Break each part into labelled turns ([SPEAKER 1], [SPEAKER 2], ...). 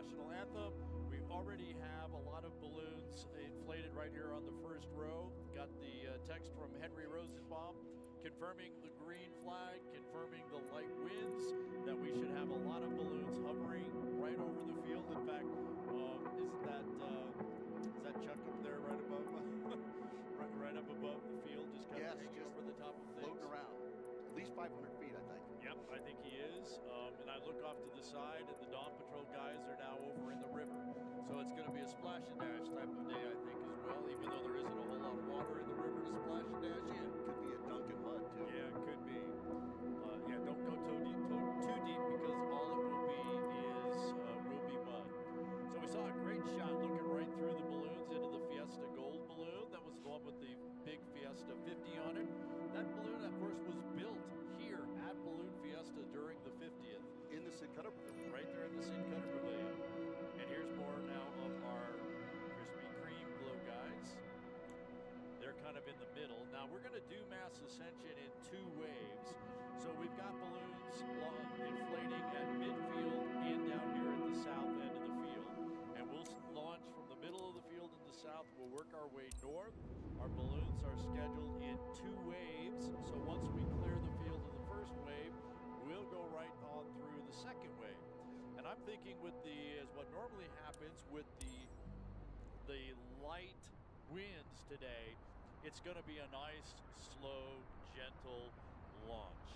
[SPEAKER 1] national anthem. We already have a lot of balloons inflated right here on the first row. Got the text from Henry Rosenbaum confirming the green flag, confirming the light winds, that we should have a lot of balloons hovering right over the field. In fact, is that Chuck up there right above, right up above the field, just kind of hanging over the top of things?
[SPEAKER 2] Floating around. At least 500 feet, I think.
[SPEAKER 1] Yep, I think he is. And I look off to the side, and the Dawn Patrol guys are now over in the river. So it's going to be a splash and dash type of day, I think, as well, even though there isn't a whole lot of water in the river to splash and dash in.
[SPEAKER 2] Could be a dunk in mud, too.
[SPEAKER 1] Yeah, it could be. Yeah, don't go too deep because all it will be mud. So we saw a great shot looking right through the balloons into the Fiesta Gold balloon. That was the one with the big Fiesta 50 on it. That balloon, of course, was built here at Balloon Fiesta during the 50th.
[SPEAKER 2] In the Sid Cutter Pavilion.
[SPEAKER 1] Right there in the Sid Cutter Pavilion. And here's more now of our Krispy Kreme glow guys. They're kind of in the middle. Now we're going to do mass ascension in 2 waves. So we've got balloons inflating at midfield and down here at the south end of the field. And we'll launch from the middle of the field in the south. We'll work our way north. Our balloons are scheduled in 2 waves. So once we clear the field of the first wave, we'll go right on through the second wave. And I'm thinking with as what normally happens with the light winds today, it's going to be a nice, slow, gentle launch.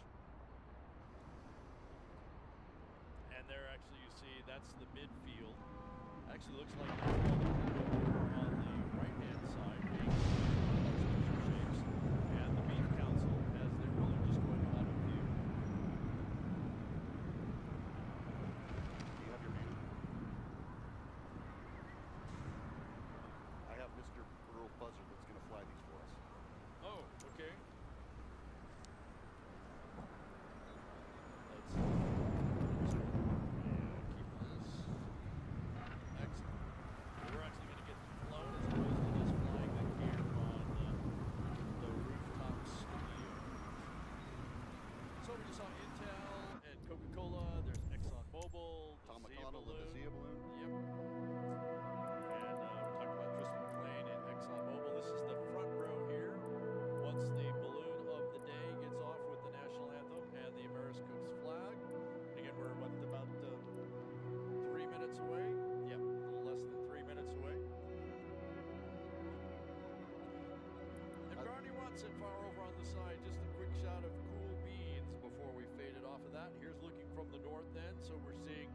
[SPEAKER 1] And there actually you see that's the midfield. Actually looks like that's all the power on the right-hand side being special shapes. And the Beef Council as they're really just going out of view.
[SPEAKER 2] Do you have your name? I have Mr. Earl Buzzard that's going to fly these for us.
[SPEAKER 1] Oh, okay. Let's keep this. Excellent. We're actually going to get flown as opposed to just flying the gear on the rooftop studio. So we just saw Intel and Coca-Cola. There's ExxonMobil,
[SPEAKER 2] Tom
[SPEAKER 1] the Zia
[SPEAKER 2] McConnell with the Zia balloon.
[SPEAKER 1] Yep. And we talked about Tristan McLean and ExxonMobil. This is the front row here. Once the balloon of the day gets off with the national anthem and the Amerisco's flag. Again, we're about 3 minutes away. Yep, a little less than 3 minutes away. And Barney Watson far over on the side. Just a quick shot of cool beans before we faded off of that. Here's looking from the north end. So we're seeing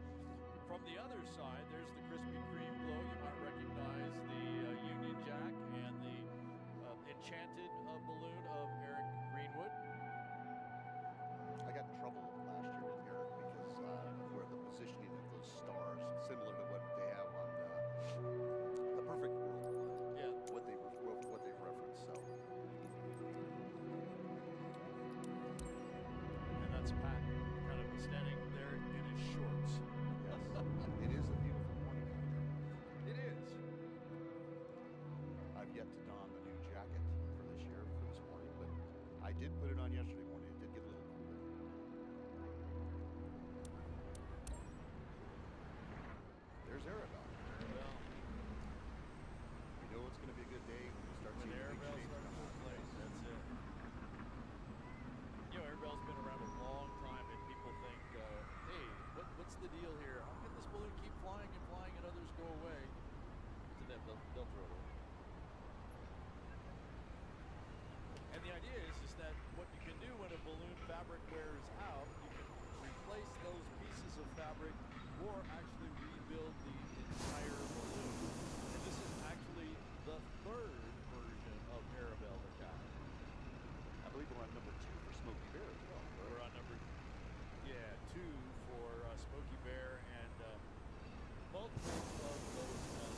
[SPEAKER 1] from the other side, there's the Krispy Kreme glow. You might recognize the Union Jack and the Enchanted balloon of Eric Greenwood.
[SPEAKER 2] I got in trouble last year with Eric because where the positioning of those stars, similar to what they have on the Perfect World.
[SPEAKER 1] Yeah.
[SPEAKER 2] What they've referenced. So.
[SPEAKER 1] And that's Pat kind of standing there in his shorts.
[SPEAKER 2] Yes. It is a beautiful morning out
[SPEAKER 1] It is.
[SPEAKER 2] there. I've yet to don the new jacket for this year, for this morning, but I did put it on yesterday morning. It did get a little cooler. There's Arabelle.
[SPEAKER 1] Well,
[SPEAKER 2] We know it's going to be a good day when we start
[SPEAKER 1] when
[SPEAKER 2] seeing the big
[SPEAKER 1] Arabelle
[SPEAKER 2] shapes
[SPEAKER 1] starts
[SPEAKER 2] come
[SPEAKER 1] to
[SPEAKER 2] out.
[SPEAKER 1] place, that's it. You know, Arabelle's been around a long time, and people think, hey, what's the deal here? How can this balloon keep flying and others go away? To them, they'll throw it away. And the idea is that what you can do when a balloon fabric wears out, you can replace those pieces of fabric or actually rebuild the entire balloon. And this is actually the 3rd version of Arabelle the Cow.
[SPEAKER 2] I believe we're on number 2 for Smokey Bear as well.
[SPEAKER 1] We're on number 2 for Smokey Bear and multiples of those as well.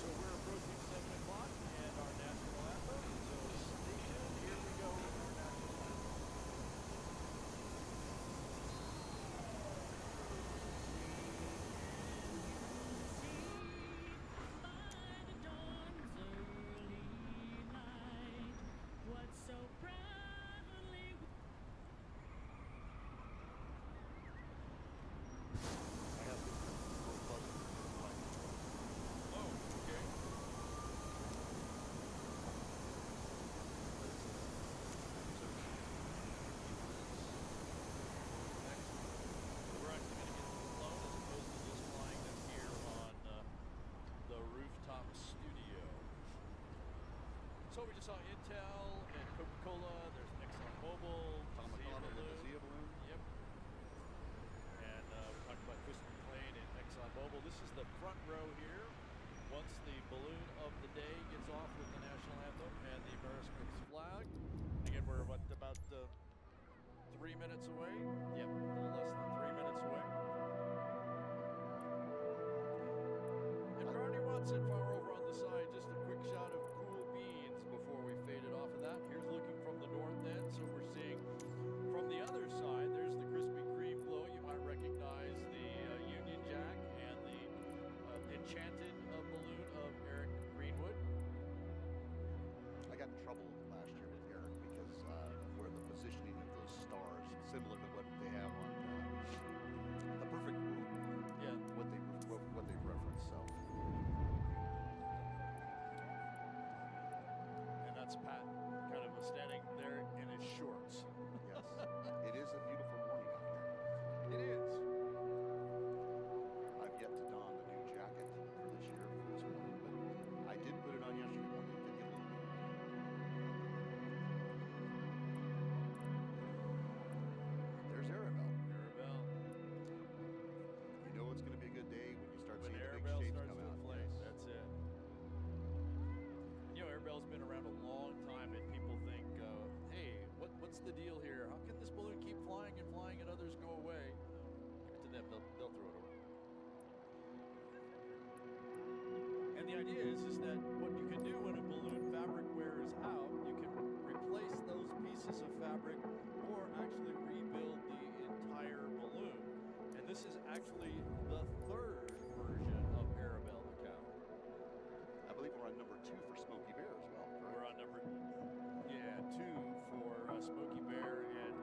[SPEAKER 1] So we're approaching 7 o'clock and our national anthem. So stay tuned. Here we go. saw Intel and Coca-Cola. There's ExxonMobil,
[SPEAKER 2] Tom
[SPEAKER 1] Zia
[SPEAKER 2] McConnell with the
[SPEAKER 1] Balloon.
[SPEAKER 2] Zia balloon.
[SPEAKER 1] Yep. And we talked about Chris McLean and ExxonMobil. This is the front row here. Once the balloon of the day gets off with the national anthem and the Amerisco's flag. Again, we're about 3 minutes away. Yep, a little less than 3 minutes away. And Barney Watson far over on the side. Just a quick shot of cool beans before we faded off of that. Here's looking from the north end. So we're seeing from the other side, there's the Krispy Kreme glow. You might recognize the Union Jack and the enchanted balloon of Eric Greenwood.
[SPEAKER 2] I got in trouble last year with Eric because where the positioning of those stars, similar to what they have on the Perfect World,
[SPEAKER 1] Yeah.
[SPEAKER 2] what they reference. So
[SPEAKER 1] And that's Pat kind of standing there in his shorts.
[SPEAKER 2] yes, it is a beautiful morning out here.
[SPEAKER 1] It is.
[SPEAKER 2] I've yet to don the new jacket for this year for this morning, but I did put it on yesterday morning. It did get a little cool. There's Arabelle.
[SPEAKER 1] Arabelle.
[SPEAKER 2] You know it's going to be a good day when you start
[SPEAKER 1] When
[SPEAKER 2] seeing the big
[SPEAKER 1] Arabelle
[SPEAKER 2] shapes
[SPEAKER 1] starts
[SPEAKER 2] come
[SPEAKER 1] to
[SPEAKER 2] out.
[SPEAKER 1] inflate,
[SPEAKER 2] Yes.
[SPEAKER 1] that's it. You know, Arabelle's been around a long time, and people think, hey, what's the deal here? How can this balloon keep flying and others go away? Give it to them, they'll throw it away. And the idea is that what you can do when a balloon fabric wears out, you can replace those pieces of fabric or actually rebuild the entire balloon. And this is actually the third version of Arabelle the cow.
[SPEAKER 2] I believe we're on number 2 for Smokey Bear as well. Correct?
[SPEAKER 1] We're on number 2 for Smokey Bear and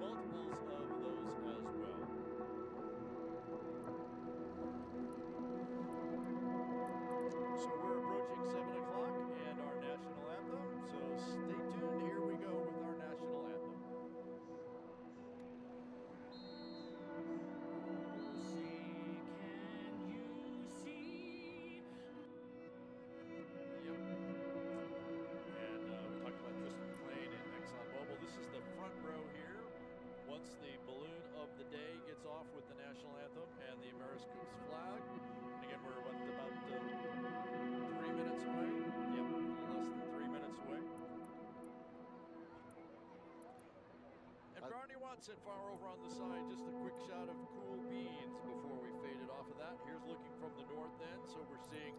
[SPEAKER 1] multiples of those as well. So we're approaching 7 o'clock and our national anthem. So stay tuned. Here we go with our national anthem. Yep. And we talked about Chris McLean and ExxonMobil. This is the front row here. Once the balloon of the day gets off with the national anthem and the Amerisco's flag. Again, we're about 3 minutes away. Yep, a little less than 3 minutes away. And Barney Watson far over on the side. Just a quick shot of cool beans before we faded off of that. Here's looking from the north end. So we're seeing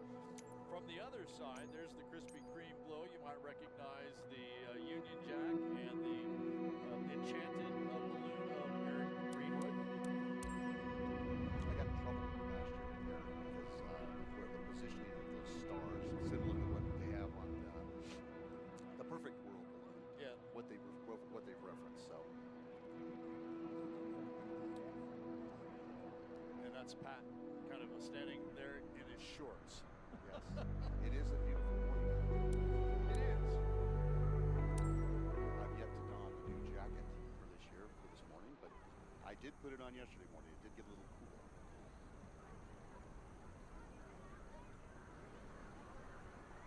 [SPEAKER 1] from the other side, there's the Krispy Kreme glow. You might recognize the Union Jack and the enchanted balloon of Eric Greenwood.
[SPEAKER 2] I got in trouble last year with Eric because where the positioning of those stars, similar to what they have on the Perfect World balloon,
[SPEAKER 1] Yeah.
[SPEAKER 2] what they've referenced. So
[SPEAKER 1] And that's Pat kind of standing there in his shorts.
[SPEAKER 2] yes, it is a beautiful morning out here.
[SPEAKER 1] It is.
[SPEAKER 2] I've yet to don the new jacket for this year for this morning, but I did put it on yesterday morning. It did get a little cool.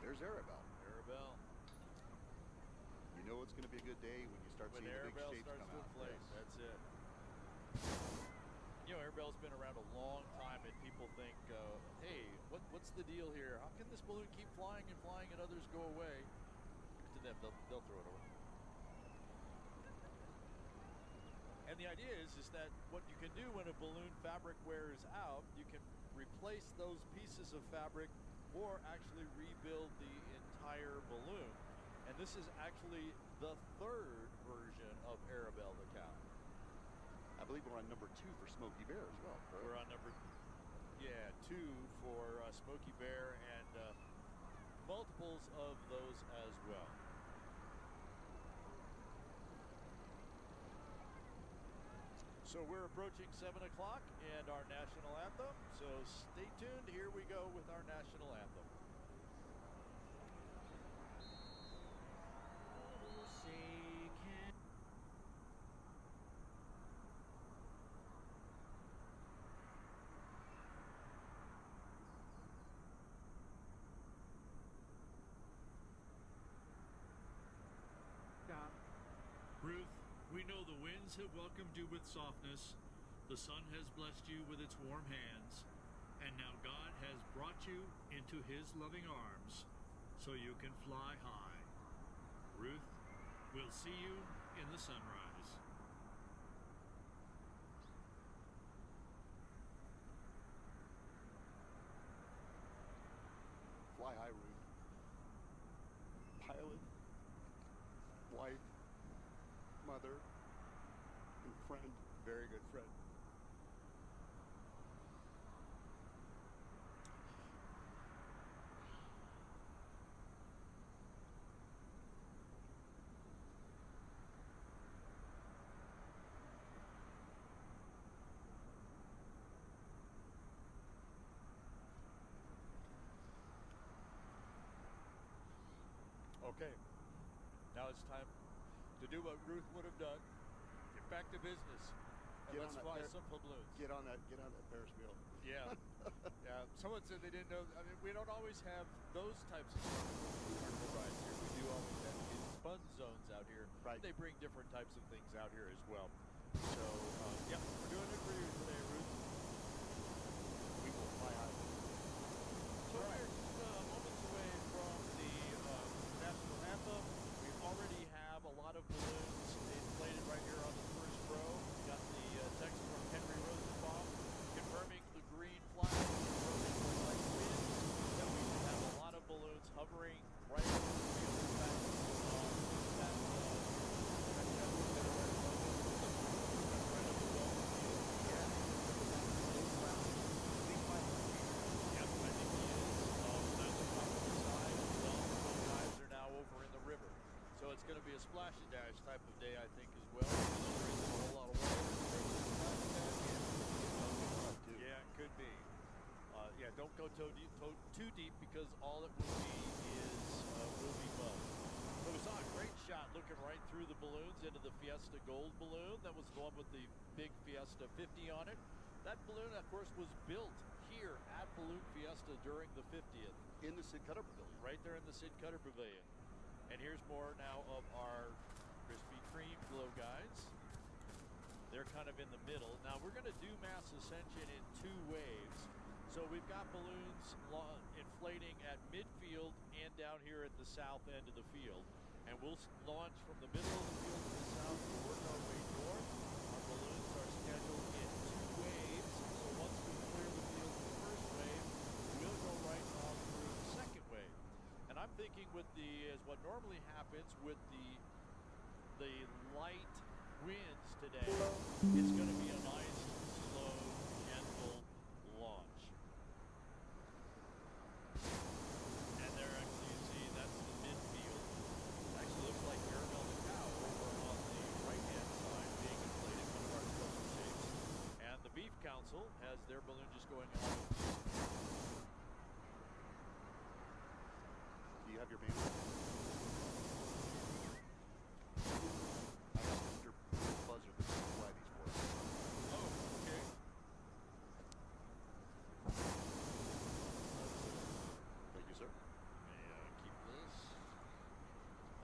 [SPEAKER 2] There's Arabelle.
[SPEAKER 1] Arabelle.
[SPEAKER 2] You know it's going to be a good day when you start
[SPEAKER 1] When
[SPEAKER 2] seeing the big
[SPEAKER 1] Arabelle
[SPEAKER 2] shapes
[SPEAKER 1] starts
[SPEAKER 2] come
[SPEAKER 1] to
[SPEAKER 2] out.
[SPEAKER 1] inflate,
[SPEAKER 2] Yes.
[SPEAKER 1] that's it. You know, Arabelle's been around a long time, and people think, hey, what's the deal here? How can this balloon keep flying and others go away? Give it to them, they'll throw it away. And the idea is that what you can do when a balloon fabric wears out, you can replace those pieces of fabric or actually rebuild the entire balloon. And this is actually the third version of Arabelle the cow.
[SPEAKER 2] I believe we're on number 2 for Smokey Bear as well. Correct?
[SPEAKER 1] We're on number 2 for Smokey Bear and multiples of those as well. So we're approaching 7 o'clock and our national anthem. So stay tuned. Here we go with our national anthem. Ruth, we know the winds have welcomed you with softness, the sun has blessed you with its warm hands, and now God has brought you into his loving arms so you can fly high. Ruth, we'll see you in the sunrise.
[SPEAKER 2] Fly high, Ruth. Pilot, wife, mother, and friend. Very good friend.
[SPEAKER 1] Okay, now it's time to do what Ruth would have done. Get back to business. And let's fly some balloons.
[SPEAKER 2] Get on that Ferris wheel.
[SPEAKER 1] Yeah. Yeah. Someone said they didn't know. I mean, we don't always have those types of carnival rides here. We do always have these fun zones out here.
[SPEAKER 2] Right.
[SPEAKER 1] They bring different types of things out here as well. So, yeah, we're doing it for you today, Ruth.
[SPEAKER 2] We will fly high.
[SPEAKER 1] So we're just moments away from the national anthem. We already have a lot of balloons inflated right here on the first row. We got the text from Henry Rosenbaum confirming the green flag, confirming the light wind, that we should have a lot of balloons hovering right over the field. In fact, that so it's going to be a splash and dash type of day, I think, as well. Even though there isn't a whole lot of water. Yeah, it could be. Yeah, don't go too deep because all it will be is will be mud. So we saw a great shot looking right through the balloons into the Fiesta Gold balloon. That was the one with the big Fiesta 50 on it. That balloon, of course, was built here at Balloon Fiesta during the 50th.
[SPEAKER 2] In the Sid Cutter Pavilion.
[SPEAKER 1] Right there in the Sid Cutter Pavilion. And here's more now of our Krispy Kreme glow guides. They're kind of in the middle. Now we're going to do mass ascension in 2 waves. So we've got balloons inflating at midfield and down here at the south end of the field. And we'll launch from the middle of the field to the south and work our way north. Our balloons are scheduled in 2 waves. So once we clear the field in the first wave, we'll go right on through the second wave. And I'm thinking with as what normally happens with the light winds today, it's going to be a nice, slow, gentle launch. And there actually you see that's the midfield. It actually looks like Caramel the Cow over on the right-hand side being inflated, one of our special shapes. And the Beef Council has their balloon just going on.
[SPEAKER 2] Do you have your manual? I asked Mr. Buzzer to fly these for us.
[SPEAKER 1] Oh, okay.
[SPEAKER 2] Thank you, sir.
[SPEAKER 1] May keep this.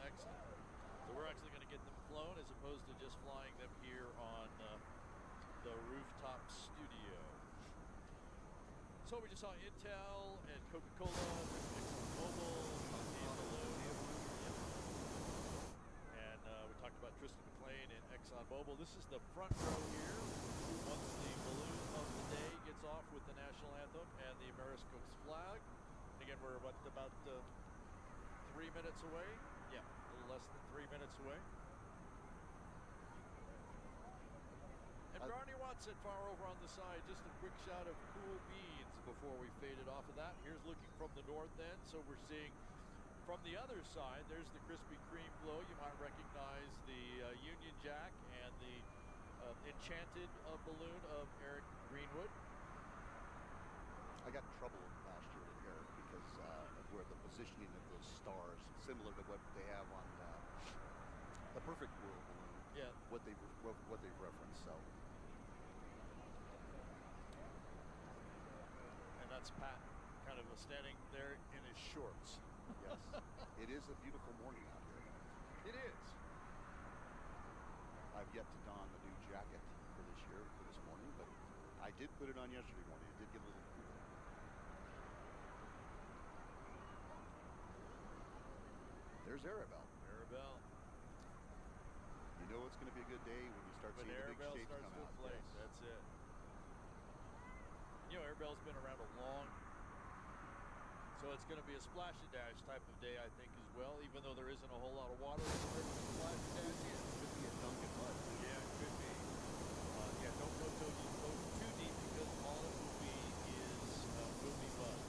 [SPEAKER 1] Excellent. So we're actually going to get them flown as opposed to just flying them here on the rooftop studio. So we just saw Intel and Coca-Cola, ExxonMobil, and we talked about Tristan McLean and ExxonMobil. This is the front row here. Once the balloon of the day gets off with the national anthem and the Amerisco's flag. And again, we're about 3 minutes away. Yeah, a little less than 3 minutes away. And Barney Watson far over on the side. Just a quick shot of Cool Beans before we faded off of that. Here's looking from the north end. So we're seeing from the other side, there's the Krispy Kreme glow. You might recognize the Union Jack and the Enchanted balloon of Eric Greenwood.
[SPEAKER 2] I got in trouble last year with Eric because of where the positioning of those stars, similar to what they have on the Perfect World balloon.
[SPEAKER 1] Yeah.
[SPEAKER 2] What they reference. So.
[SPEAKER 1] And that's Pat, kind of standing there in his shorts.
[SPEAKER 2] Yes. It is a beautiful morning out here.
[SPEAKER 1] It is.
[SPEAKER 2] have yet to don the new jacket for this year, for this morning, but I did put it on yesterday morning. It did get a little cool. There's Arabelle.
[SPEAKER 1] Arabelle.
[SPEAKER 2] You know it's going to be a good day when you start seeing the big
[SPEAKER 1] Arabelle
[SPEAKER 2] shapes
[SPEAKER 1] starts
[SPEAKER 2] come
[SPEAKER 1] to
[SPEAKER 2] out.
[SPEAKER 1] inflate.
[SPEAKER 2] Yes.
[SPEAKER 1] That's it. You know, Arabelle's been around a long, so it's going to be a splash and dash type of day, I think, as well. Even though there isn't a whole lot of water in the river to splash and dash in.
[SPEAKER 2] Could be a dunk and mud.
[SPEAKER 1] Yeah, it could be. Yeah, don't go too deep because all it will be is will be mud.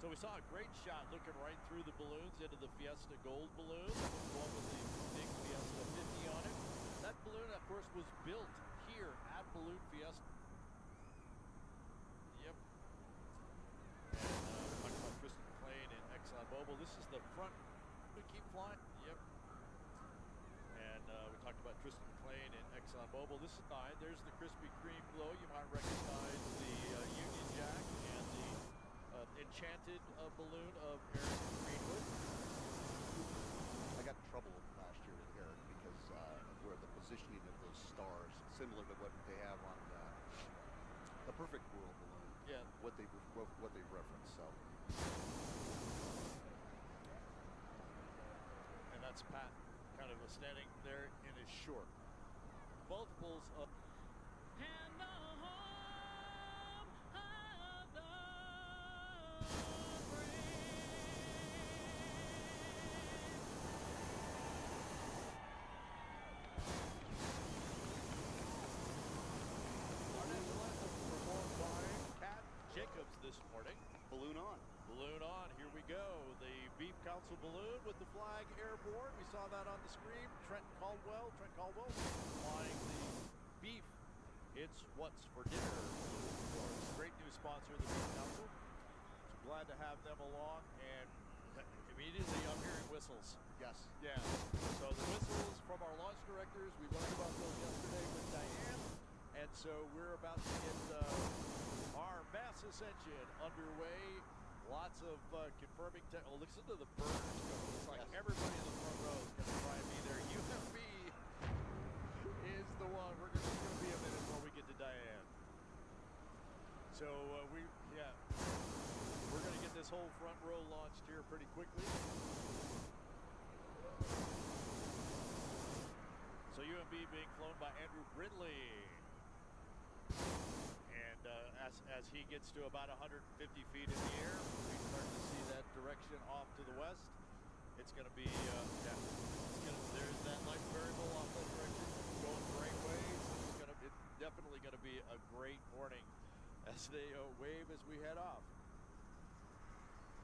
[SPEAKER 1] So we saw a great shot looking right through the balloons into the Fiesta Gold balloon. That was the one with the big Fiesta 50 on it. That balloon, of course, was built here at Balloon Fiesta. Yep. And we're talking about Tristan McLean and ExxonMobil. This is the front. We keep flying. Yep. And we talked about Tristan McLean and ExxonMobil. This is 9. There's the Krispy Kreme glow. You might recognize the Union Jack and the enchanted balloon of Eric Greenwood.
[SPEAKER 2] I got in trouble last year with Eric because where the positioning of those stars, similar to what they have on the Perfect World balloon.
[SPEAKER 1] Yeah.
[SPEAKER 2] What they reference. So.
[SPEAKER 1] And that's Pat, kind of standing there in his short. Multiples of. Jacobs this morning.
[SPEAKER 2] Balloon on.
[SPEAKER 1] Balloon on. Here we go. The Beef Council balloon with the flag airborne. We saw that on the screen. Trent Caldwell flying the Beef. It's What's for Dinner balloon for us. Great new sponsor of the Beef Council. So glad to have them along. And immediately I'm hearing whistles.
[SPEAKER 2] Yes.
[SPEAKER 1] Yeah. So the whistles from our launch directors. We learned about those yesterday with Diane. And so we're about to get our mass ascension underway. Lots of confirming. Listen to the burners go. It's like everybody in the front row is going to try and be there. UMB is the one. We're going to be a minute before we get to Diane. So we're going to get this whole front row launched here pretty quickly. So UMB being flown by Andrew Brindley. And as he gets to about 150 feet in the air, we start to see that direction off to the west. It's going to be, there's that light variable off that direction going great ways. It's definitely going to be a great morning as they wave as we head off.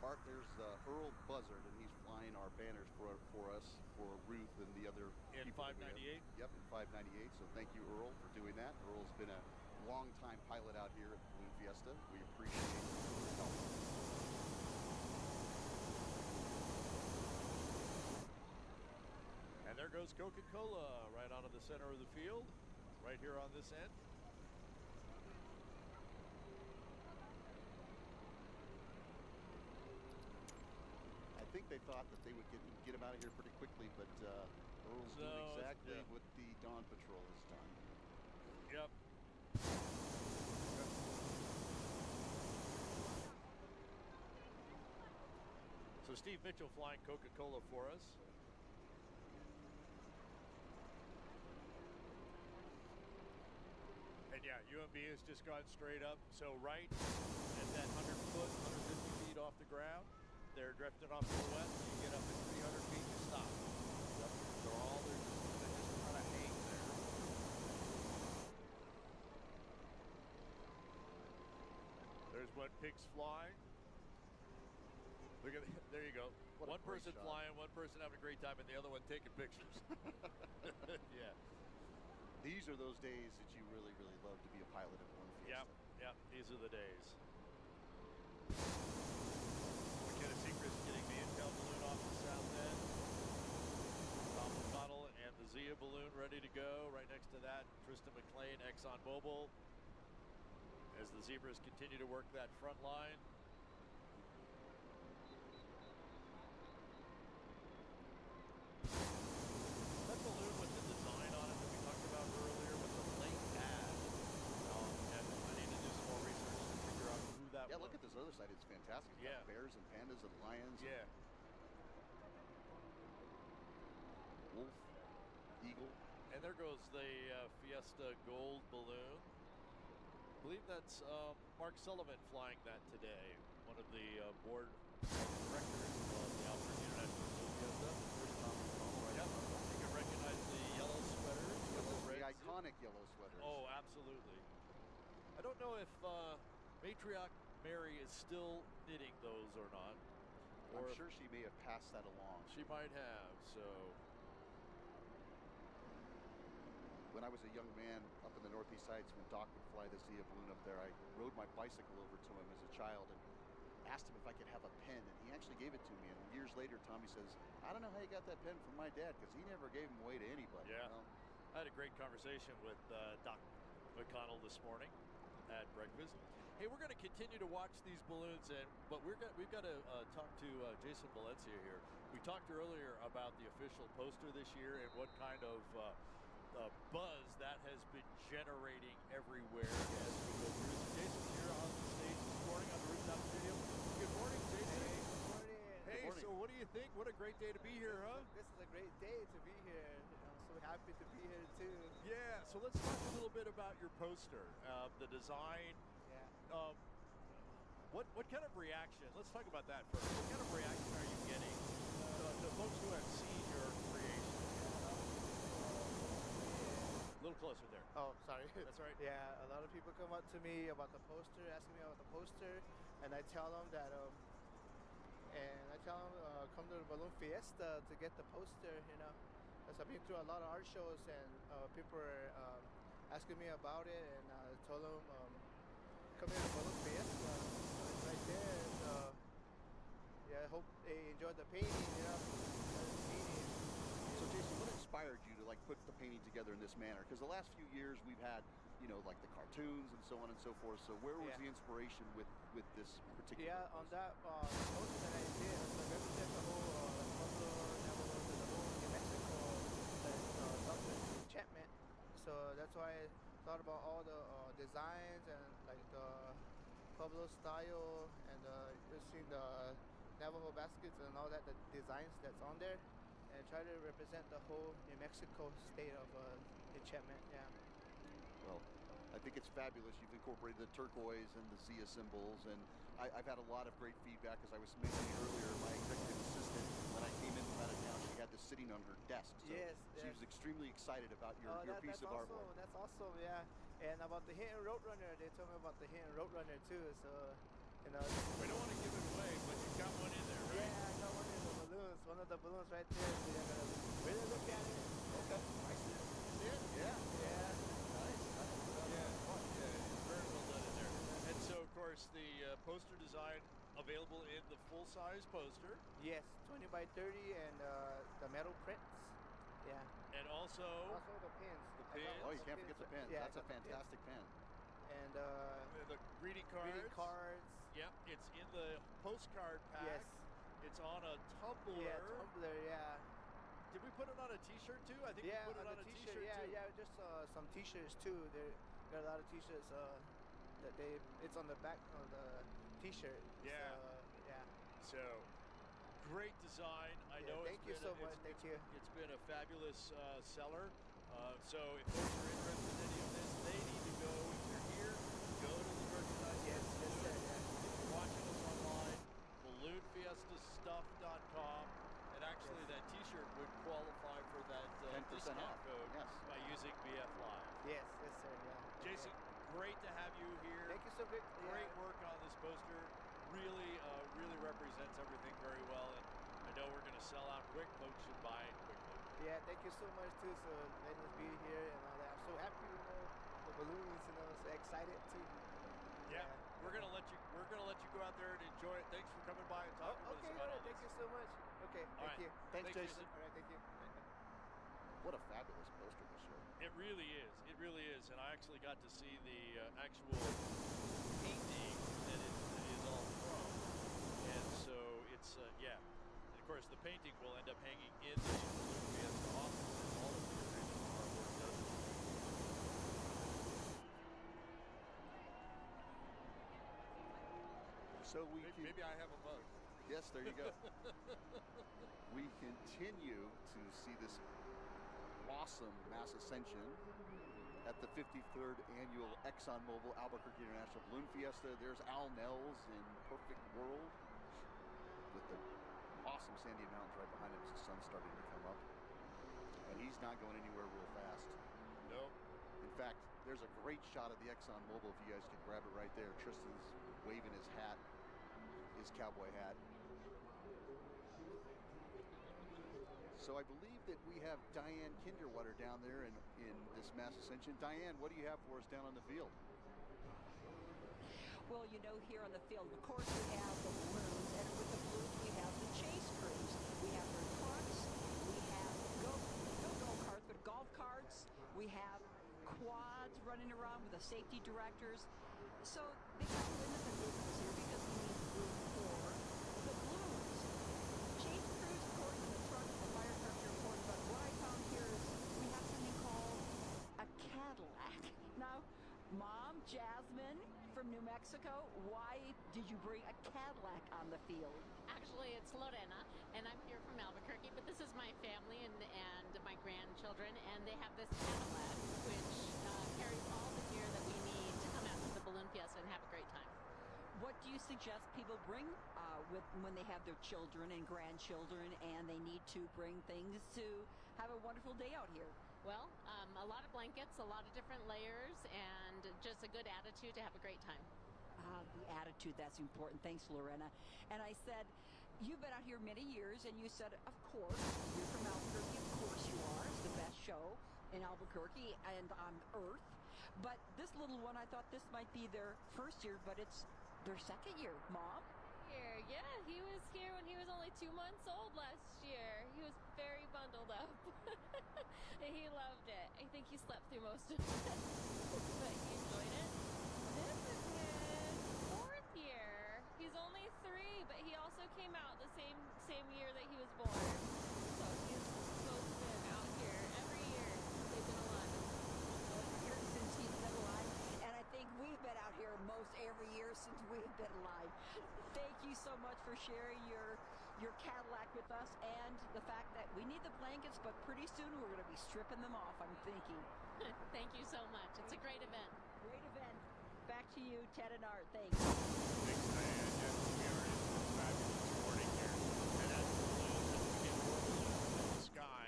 [SPEAKER 2] Bart, there's Earl Buzzard, and he's flying our banners for us, for Ruth and the other
[SPEAKER 1] in
[SPEAKER 2] people
[SPEAKER 1] 598.
[SPEAKER 2] Yep, in 598. So thank you, Earl, for doing that. Earl's been a long-time pilot out here at Balloon Fiesta. We appreciate your help.
[SPEAKER 1] And there goes Coca-Cola right out of the center of the field, right here on this end.
[SPEAKER 2] I think they thought that they would get him out of here pretty quickly, but Earl's doing exactly what the Dawn Patrol has done.
[SPEAKER 1] Yep. So Steve Mitchell flying Coca-Cola for us. And yeah, UMB has just gone straight up. So right at that 100 foot, 150 feet off the ground, they're drifting off to the west. You get up at 300 feet, you stop. Yep. They're just kind of hang there. There's one pig's flying. Look at there you go. One person flying, one person having a great time, and the other one taking pictures. Yeah.
[SPEAKER 2] These are those days that you really, really love to be a pilot at Balloon Fiesta.
[SPEAKER 1] Yep. These are the days. McKenna Sechrist getting the Intel balloon off the south end. Tom McConnell and the Zia balloon ready to go. Right next to that, Tristan McLean, ExxonMobil. As the Zebras continue to work that front line. That balloon with the design on it that we talked about
[SPEAKER 2] other side is fantastic. It's got
[SPEAKER 1] Yeah.
[SPEAKER 2] bears and pandas and lions.
[SPEAKER 1] Yeah.
[SPEAKER 2] And wolf, eagle.
[SPEAKER 1] And there goes the Fiesta Gold balloon. I believe that's Mark Sullivan flying that today. One of the board directors of the Alfred International Fiesta.
[SPEAKER 2] There's Tommy Romo right
[SPEAKER 1] Yep.
[SPEAKER 2] there.
[SPEAKER 1] You can recognize the yellow sweaters with the red
[SPEAKER 2] The
[SPEAKER 1] zip.
[SPEAKER 2] iconic yellow sweaters.
[SPEAKER 1] Oh, absolutely. I don't know if Matriarch Mary is still knitting those or not.
[SPEAKER 2] I'm
[SPEAKER 1] Or
[SPEAKER 2] sure she may have passed that along.
[SPEAKER 1] she might have, so.
[SPEAKER 2] When I was a young man up in the Northeast Sides, when Doc would fly the Zia balloon up there, I rode my bicycle over to him as a child and asked him if I could have a pen, and he actually gave it to me. And years later, Tommy says, "I don't know how you got that pen from my dad, because he never gave them away to anybody."
[SPEAKER 1] Yeah.
[SPEAKER 2] Well,
[SPEAKER 1] I had a great conversation with Doc McConnell this morning at breakfast. Hey, we're going to continue to watch these balloons, but we've got to talk to Jason Valencia here. We talked earlier about the official poster this year and what kind of buzz that has been generating everywhere as we go through. So Jason's here on the stage this morning on the Rooftop Studio. Good morning, Jason.
[SPEAKER 3] Hey, good morning.
[SPEAKER 1] Hey,
[SPEAKER 2] morning.
[SPEAKER 1] so what do you think? What a great day to be here, huh?
[SPEAKER 3] This is a great day to be here. I'm so happy to be here too.
[SPEAKER 1] Yeah, so let's talk a little bit about your poster, the design.
[SPEAKER 3] Yeah.
[SPEAKER 1] What kind of reaction? Let's talk about that first. What kind of reaction are you getting to folks who have seen your creation? A little closer there.
[SPEAKER 3] Oh, sorry.
[SPEAKER 1] That's right.
[SPEAKER 3] Yeah, a lot of people come up to me about the poster, asking me about the poster, and I tell them that come to the Balloon Fiesta to get the poster, you know. Because I've been through a lot of art shows and people are asking me about it, and I told them come here to Balloon Fiesta. It's right there. And, yeah, I hope they enjoyed the painting, you know. Painting.
[SPEAKER 2] so Jason, what inspired you to like put the painting together in this manner? Because the last few years we've had, you know, like the cartoons and so on and so forth. So where was
[SPEAKER 3] Yeah.
[SPEAKER 2] the inspiration with this particular?
[SPEAKER 3] Yeah, on
[SPEAKER 2] poster?
[SPEAKER 3] that poster that I did, so represent the whole Pueblo, Navajo, the whole New Mexico, Dr. Enchantment. So that's why I thought about all the designs and like the Pueblo style and you've seen the Navajo baskets and all that, the designs that's on there, and try to represent the whole New Mexico state of enchantment. Yeah.
[SPEAKER 2] Well, I think it's fabulous. You've incorporated the turquoise and the Zia symbols, and I've had a lot of great feedback. As I was mentioning earlier, my executive assistant, when I came in from out of town, she had this sitting on her desk. So
[SPEAKER 3] Yes,
[SPEAKER 2] she
[SPEAKER 3] yes.
[SPEAKER 2] was extremely excited about your piece
[SPEAKER 3] that's
[SPEAKER 2] of
[SPEAKER 3] awesome.
[SPEAKER 2] artwork.
[SPEAKER 3] That's awesome, yeah. And about the Hidden Roadrunner, they told me about the Hidden Roadrunner too. So, you know.
[SPEAKER 1] We don't want to give it away, but you got one in there, right?
[SPEAKER 3] Yeah, I got one of the balloons. One of the balloons right there. So you're gonna really look at it.
[SPEAKER 2] Okay, I see it.
[SPEAKER 1] See it?
[SPEAKER 2] Yeah.
[SPEAKER 3] Yeah.
[SPEAKER 2] Nice.
[SPEAKER 1] Yeah, it's very well done in there. And so, of course, the poster design available in the full-size poster,
[SPEAKER 3] Yes, 20 by 30 and the metal prints. Yeah.
[SPEAKER 1] and also
[SPEAKER 3] Also the pins.
[SPEAKER 1] The
[SPEAKER 3] I got
[SPEAKER 1] pins.
[SPEAKER 2] Oh, you can't forget the pen.
[SPEAKER 3] Yeah,
[SPEAKER 2] That's
[SPEAKER 3] I
[SPEAKER 2] a
[SPEAKER 3] got the pins.
[SPEAKER 2] fantastic pen.
[SPEAKER 3] And
[SPEAKER 1] the greeting cards.
[SPEAKER 3] greeting cards.
[SPEAKER 1] Yep, it's in the postcard pack.
[SPEAKER 3] Yes.
[SPEAKER 1] It's on a tumbler.
[SPEAKER 3] Yeah, tumbler. Yeah.
[SPEAKER 1] Did we put it on a T-shirt too? I think
[SPEAKER 3] Yeah,
[SPEAKER 1] we put it on
[SPEAKER 3] the
[SPEAKER 1] a
[SPEAKER 3] T-shirt.
[SPEAKER 1] T-shirt
[SPEAKER 3] Yeah,
[SPEAKER 1] too.
[SPEAKER 3] yeah. Just some T-shirts too. There got a lot of T-shirts that it's on the back of the T-shirt.
[SPEAKER 1] Yeah.
[SPEAKER 3] So, yeah.
[SPEAKER 1] So, great design. I
[SPEAKER 3] Yeah,
[SPEAKER 1] know
[SPEAKER 3] thank
[SPEAKER 1] it's
[SPEAKER 3] you
[SPEAKER 1] been
[SPEAKER 3] so
[SPEAKER 1] a,
[SPEAKER 3] much. Thank you.
[SPEAKER 1] It's been a fabulous seller. So if folks are interested in any of this, they need to go. If they're here, go to the merchandise.
[SPEAKER 3] Yes, yes, sir. Yeah.
[SPEAKER 1] If you're watching us online, balloonfiestastuff.com, and actually that T-shirt would qualify for that
[SPEAKER 2] 10%
[SPEAKER 1] discount
[SPEAKER 2] off.
[SPEAKER 1] code
[SPEAKER 2] Yes.
[SPEAKER 1] by using BF Live.
[SPEAKER 3] Yes, yes, sir. Yeah.
[SPEAKER 1] Jason, great to have you here.
[SPEAKER 3] Thank you so much.
[SPEAKER 1] Great work on this poster. Really, really represents everything very well, and I know we're going to sell out quick. Folks should buy it quickly.
[SPEAKER 3] Yeah, thank you so much too. So letting us be here and all that. I'm so happy, you know, the balloons, you know, so excited too.
[SPEAKER 1] Yeah, we're gonna let you go out there and enjoy it. Thanks for coming by and
[SPEAKER 3] Oh,
[SPEAKER 1] talking with
[SPEAKER 3] okay,
[SPEAKER 1] us about all
[SPEAKER 3] thank
[SPEAKER 1] this.
[SPEAKER 3] you so much. Okay,
[SPEAKER 1] All
[SPEAKER 3] thank
[SPEAKER 1] right.
[SPEAKER 3] you.
[SPEAKER 2] Thanks, Jason.
[SPEAKER 3] All right, thank you.
[SPEAKER 2] What a fabulous poster this year.
[SPEAKER 1] It really is. It really is. And I actually got to see the actual painting that it is all from. And so it's yeah. And of course, the painting will end up hanging in the Balloon Fiesta office, and all of the original artwork does.
[SPEAKER 2] So we
[SPEAKER 1] Maybe I have a mug.
[SPEAKER 2] Yes, there you go. We continue to see this awesome mass ascension at the 53rd annual ExxonMobil Albuquerque International Balloon Fiesta. There's Al Nels in perfect world with the awesome Sandia Mountains right behind him as the sun's starting to come up. And he's not going anywhere real fast.
[SPEAKER 1] Nope.
[SPEAKER 2] In fact, there's a great shot of the ExxonMobil, if you guys can grab it right there. Tristan's waving his hat, his cowboy hat. So I believe that we have Diane Kinderwater down there in this mass ascension. Diane, what do you have for us down on the field?
[SPEAKER 4] Well, you know, here on the field, of course, we have the balloons, and with the balloons, we have the chase crews. We have their trucks, we have go-karts, but golf carts. We have quads running around with the safety directors. So they got to limit the vehicles here because we need room for the balloons. Chase crews, of course, and the trucks, the fire trucks are important, but what I found here is we have something called a Cadillac. Now, Mom, Jasmine from New Mexico, why did you bring a Cadillac on the field?
[SPEAKER 5] Actually, it's Lorena, and I'm here from Albuquerque, but this is my family and my grandchildren, and they have this Cadillac, which carries all the gear that we need to come out to the Balloon Fiesta and have a great time.
[SPEAKER 4] What do you suggest people bring when they have their children and grandchildren and they need to bring things to have a wonderful day out here?
[SPEAKER 5] Well, a lot of blankets, a lot of different layers, and just a good attitude to have a great time.
[SPEAKER 4] The attitude, that's important. Thanks, Lorena. And I said, you've been out here many years, and you said, of course, you're from Albuquerque. Of course you are. It's the best show in Albuquerque and on Earth. But this little one, I thought this might be their first year, but it's their second year. Mom?
[SPEAKER 6] Yeah, he was here when he was only 2 months old last year. He was very bundled up. And he loved it. I think he slept through most of it. But he enjoyed it. This is his 4th year. He's only 3, but he also came out the same year that he was born. So he's both been out here every year since they've been alive.
[SPEAKER 4] Here since he's been alive, and I think we've been out here most every year since we've been alive. Thank you so much for sharing your Cadillac with us and the fact that we need the blankets, but pretty soon we're going to be stripping them off, I'm thinking.
[SPEAKER 5] Thank you so much. It's a great event.
[SPEAKER 4] Great event. Back to you, Ted and Art. Thanks.
[SPEAKER 1] Thanks, Diane. Yes, we are in fabulous morning here. And as the balloons get more balloons in the sky,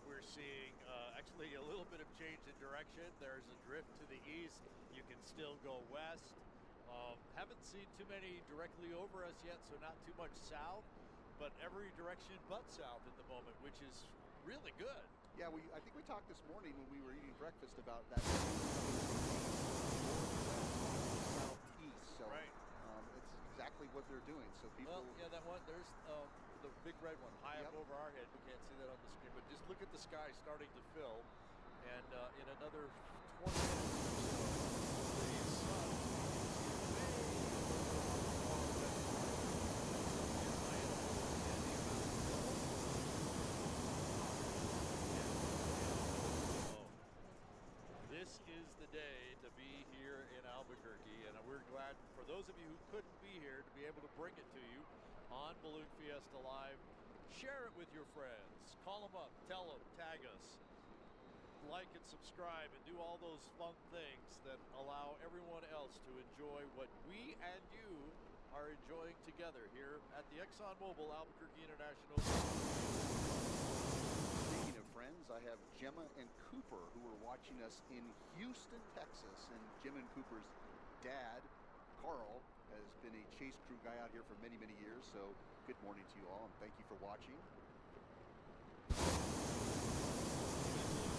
[SPEAKER 1] we're seeing actually a little bit of change in direction. There's a drift to the east. You can still go west. Haven't seen too many directly over us yet, so not too much south, but every direction but south at the moment, which is really good.
[SPEAKER 2] Yeah, I think we talked this morning when we were eating breakfast about that southeast. So
[SPEAKER 1] Right.
[SPEAKER 2] It's exactly what they're doing. So people.
[SPEAKER 1] Well, yeah, that one, there's the big red one high
[SPEAKER 2] Yep.
[SPEAKER 1] up over our head. We can't see that on the screen, but just look at the sky starting to fill. And in another 20 minutes or so, the sun This is the day to be here in Albuquerque, and we're glad for those of you who couldn't be here to be able to bring it to you on Balloon Fiesta Live. Share it with your friends. Call them up, tell them, tag us, like and subscribe, and do all those fun things that allow everyone else to enjoy what we and you are enjoying together here at the ExxonMobil Albuquerque International.
[SPEAKER 2] Speaking of friends, I have Gemma and Cooper who are watching us in Houston, Texas. And Jim and Cooper's dad, Carl, has been a chase crew guy out here for many, many years. So good morning to you all, and thank you for watching.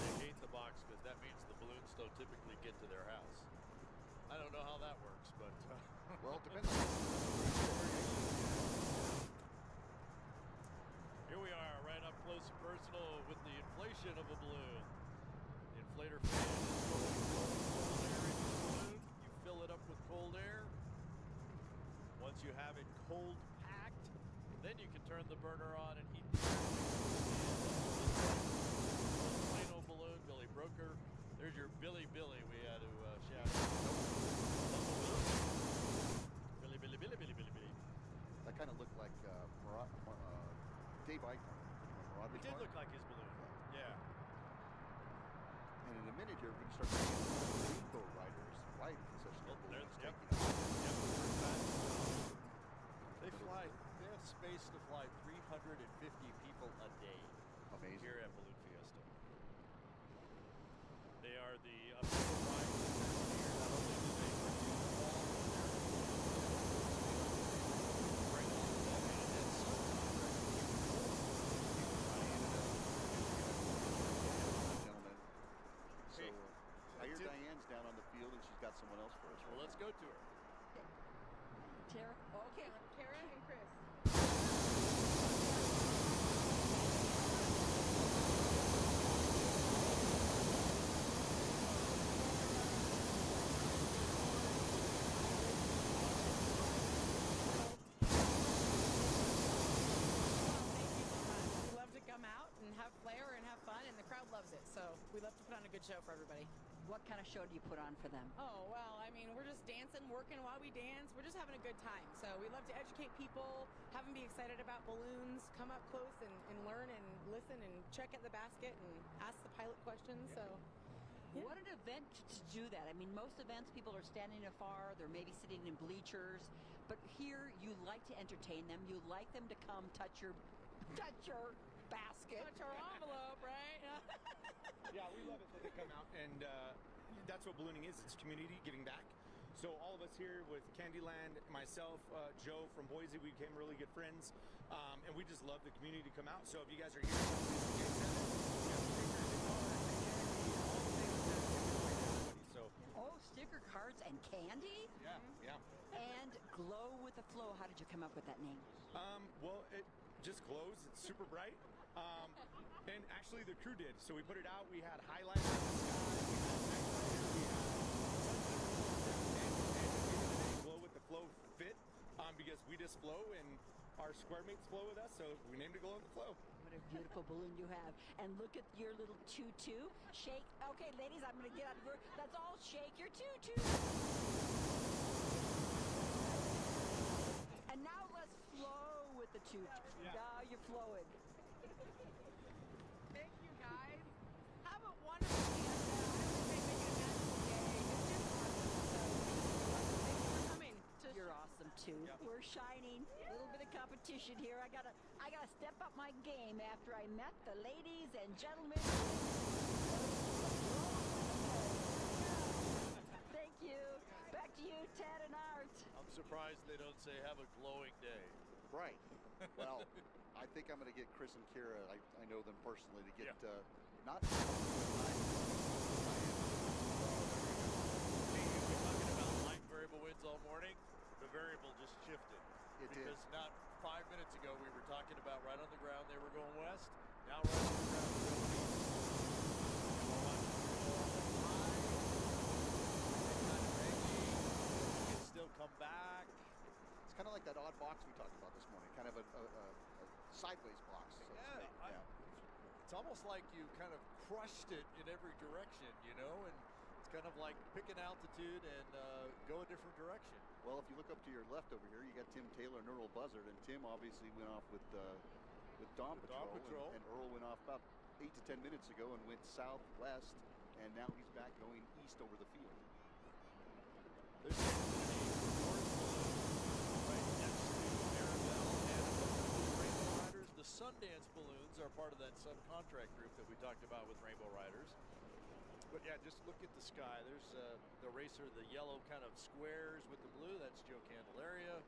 [SPEAKER 1] They hate the box because that means the balloons don't typically get to their house. I don't know how that works, but
[SPEAKER 2] Well, it depends on
[SPEAKER 1] here we are, right up close and personal with the inflation of a balloon. The inflator fan is blowing cold air into the balloon. You fill it up with cold air. Once you have it cold packed, then you can turn the burner on and heat the air. Plain old balloon, Billy Broker. There's your Billy we had to shout out. Billy.
[SPEAKER 2] Dave Eichmann.
[SPEAKER 1] It did look like his balloon. Yeah.
[SPEAKER 2] And in a minute here, we're going to start seeing rainbow riders. White concession balloons
[SPEAKER 1] Yep.
[SPEAKER 2] taking off.
[SPEAKER 1] Yep, the first time. They have space to fly 350 people a day
[SPEAKER 2] Amazing.
[SPEAKER 1] here at Balloon Fiesta. They are the official ride concession here. Not only do they produce all of their bring all of them in, and then
[SPEAKER 2] Gentlemen. So
[SPEAKER 1] Hey,
[SPEAKER 2] I hear
[SPEAKER 1] Tim.
[SPEAKER 2] Diane's down on the field, and she's got someone else for us.
[SPEAKER 1] well, let's go to her.
[SPEAKER 4] Tara? Okay.
[SPEAKER 6] Kara and Chris.
[SPEAKER 7] We love to come out and have flair and have fun, and the crowd loves it. So we love to put on a good show for everybody.
[SPEAKER 4] What kind of show do you put on for them?
[SPEAKER 7] Oh, well, I mean, we're just dancing, working while we dance. We're just having a good time. So we love to educate people, have them be excited about balloons, come up close and learn and listen and check at the basket and ask the pilot questions. So yeah.
[SPEAKER 4] What an event to do that. I mean, most events, people are standing afar. They're maybe sitting in bleachers. But here, you like to entertain them. You like them to come touch your basket.
[SPEAKER 7] Touch our envelope, right?
[SPEAKER 8] Yeah, we love it that they come out, and that's what ballooning is. It's community giving back. So all of us here with Candyland, myself, Joe from Boise, we became really good friends, and we just love the community to come out. So if you guys are here, please get seven. We have stickers and cards and candy, all the things that give away to everybody. So
[SPEAKER 4] Oh, sticker cards and candy?
[SPEAKER 8] yeah.
[SPEAKER 4] And Glow with the Flow. How did you come up with that name?
[SPEAKER 8] Well, it just glows. It's super bright. And actually, the crew did. So we put it out. We had highlighters in the sky. We had highlighters. We had and at the end of the day, Glow with the Flow fit because we just flow and our square mates flow with us. So we named it Glow with the Flow.
[SPEAKER 4] What a beautiful balloon you have. And look at your little tutu. Shake. Okay, ladies, I'm going to get out of here. Let's all shake your tutu. And now let's flow with the tutu.
[SPEAKER 8] Yeah.
[SPEAKER 4] Now you're flowing.
[SPEAKER 7] Thank you, guys. Have a wonderful fiesta. I hope they make it a magical day. It's just awesome. So, thank you for coming.
[SPEAKER 4] You're awesome too.
[SPEAKER 8] Yep.
[SPEAKER 4] We're shining. A little bit of competition here. I gotta step up my game after I met the ladies and gentlemen. Thank you. Back to you, Ted and Art.
[SPEAKER 1] I'm surprised they don't say have a glowing day.
[SPEAKER 2] Right. Well, I think I'm going to get Chris and Kira. I know them personally to get not.
[SPEAKER 1] Hey, you've been talking about light variable winds all morning. The variable just shifted.
[SPEAKER 2] It did.
[SPEAKER 1] Because not 5 minutes ago we were talking about right on the ground they were going west. Now right on the ground they're going east. And we're watching them go all the high. They kind of reggy. They can still come back.
[SPEAKER 2] It's kind of like that odd box we talked about this morning, kind of a sideways box. So to speak.
[SPEAKER 1] It's almost like you kind of crushed it in every direction, you know, and it's kind of like pick an altitude and go a different direction.
[SPEAKER 2] Well, if you look up to your left over here, you got Tim Taylor and Earl Buzzard, and Tim obviously went off with Dawn Patrol, and Earl went off about 8 to 10 minutes ago and went southwest, and now he's back going east over the field.
[SPEAKER 1] There's the Infinity Awards balloon right next to Maribel and a bunch of Rainbow Riders. The Sundance balloons are part of that subcontract group that we talked about with Rainbow Riders. But yeah, just look at the sky. There's the racer, the yellow kind of squares with the blue. That's Joe Candelaria.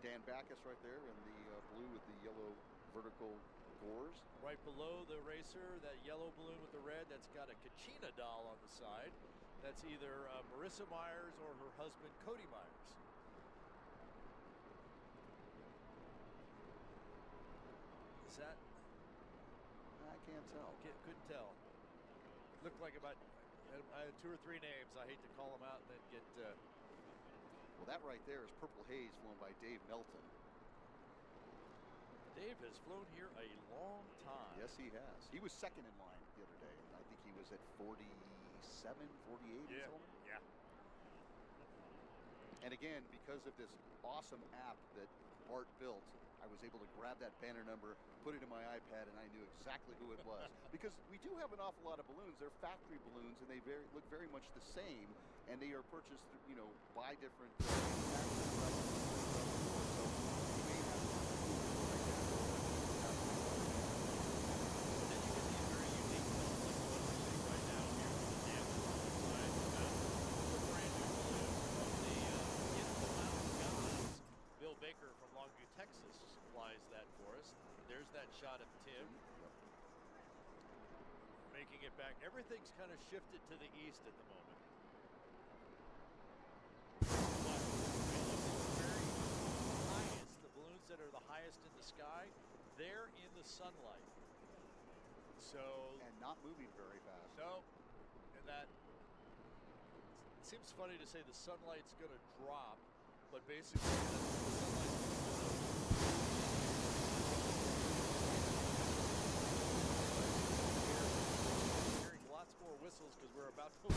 [SPEAKER 2] Dan Backus right there in the blue with the yellow vertical gores.
[SPEAKER 1] Right below the racer, that yellow balloon with the red, that's got a Kachina doll on the side. That's either Marissa Myers or her husband, Cody Myers. Is that?
[SPEAKER 2] I can't tell.
[SPEAKER 1] Couldn't tell. Looked like about I had 2 or 3 names. I hate to call them out and then get.
[SPEAKER 2] Well, that right there is Purple Haze flown by Dave Melton.
[SPEAKER 1] Dave has flown here a long time.
[SPEAKER 2] Yes, he has. He was second in line the other day, and I think he was at 47, 48.
[SPEAKER 1] Yeah. Yeah.
[SPEAKER 2] And again, because of this awesome app that Art built, I I was able to grab that banner number, put it in my iPad, and I knew exactly who it was. Because we do have an awful lot of balloons. They're factory balloons, and they look very much the same, and they are purchased, by different manufacturers. So you may have to
[SPEAKER 1] Baker from Longview, Texas supplies that for us. There's that shot of Tim making it back. Everything's kind of shifted to the east at the moment. But we look at the very highest, the balloons that are the highest in the sky, they're in the sunlight.
[SPEAKER 2] And not moving very fast.
[SPEAKER 1] No, and that it seems funny to say the sunlight's going to drop, but basically the sunlight's going to hearing lots more whistles because we're about to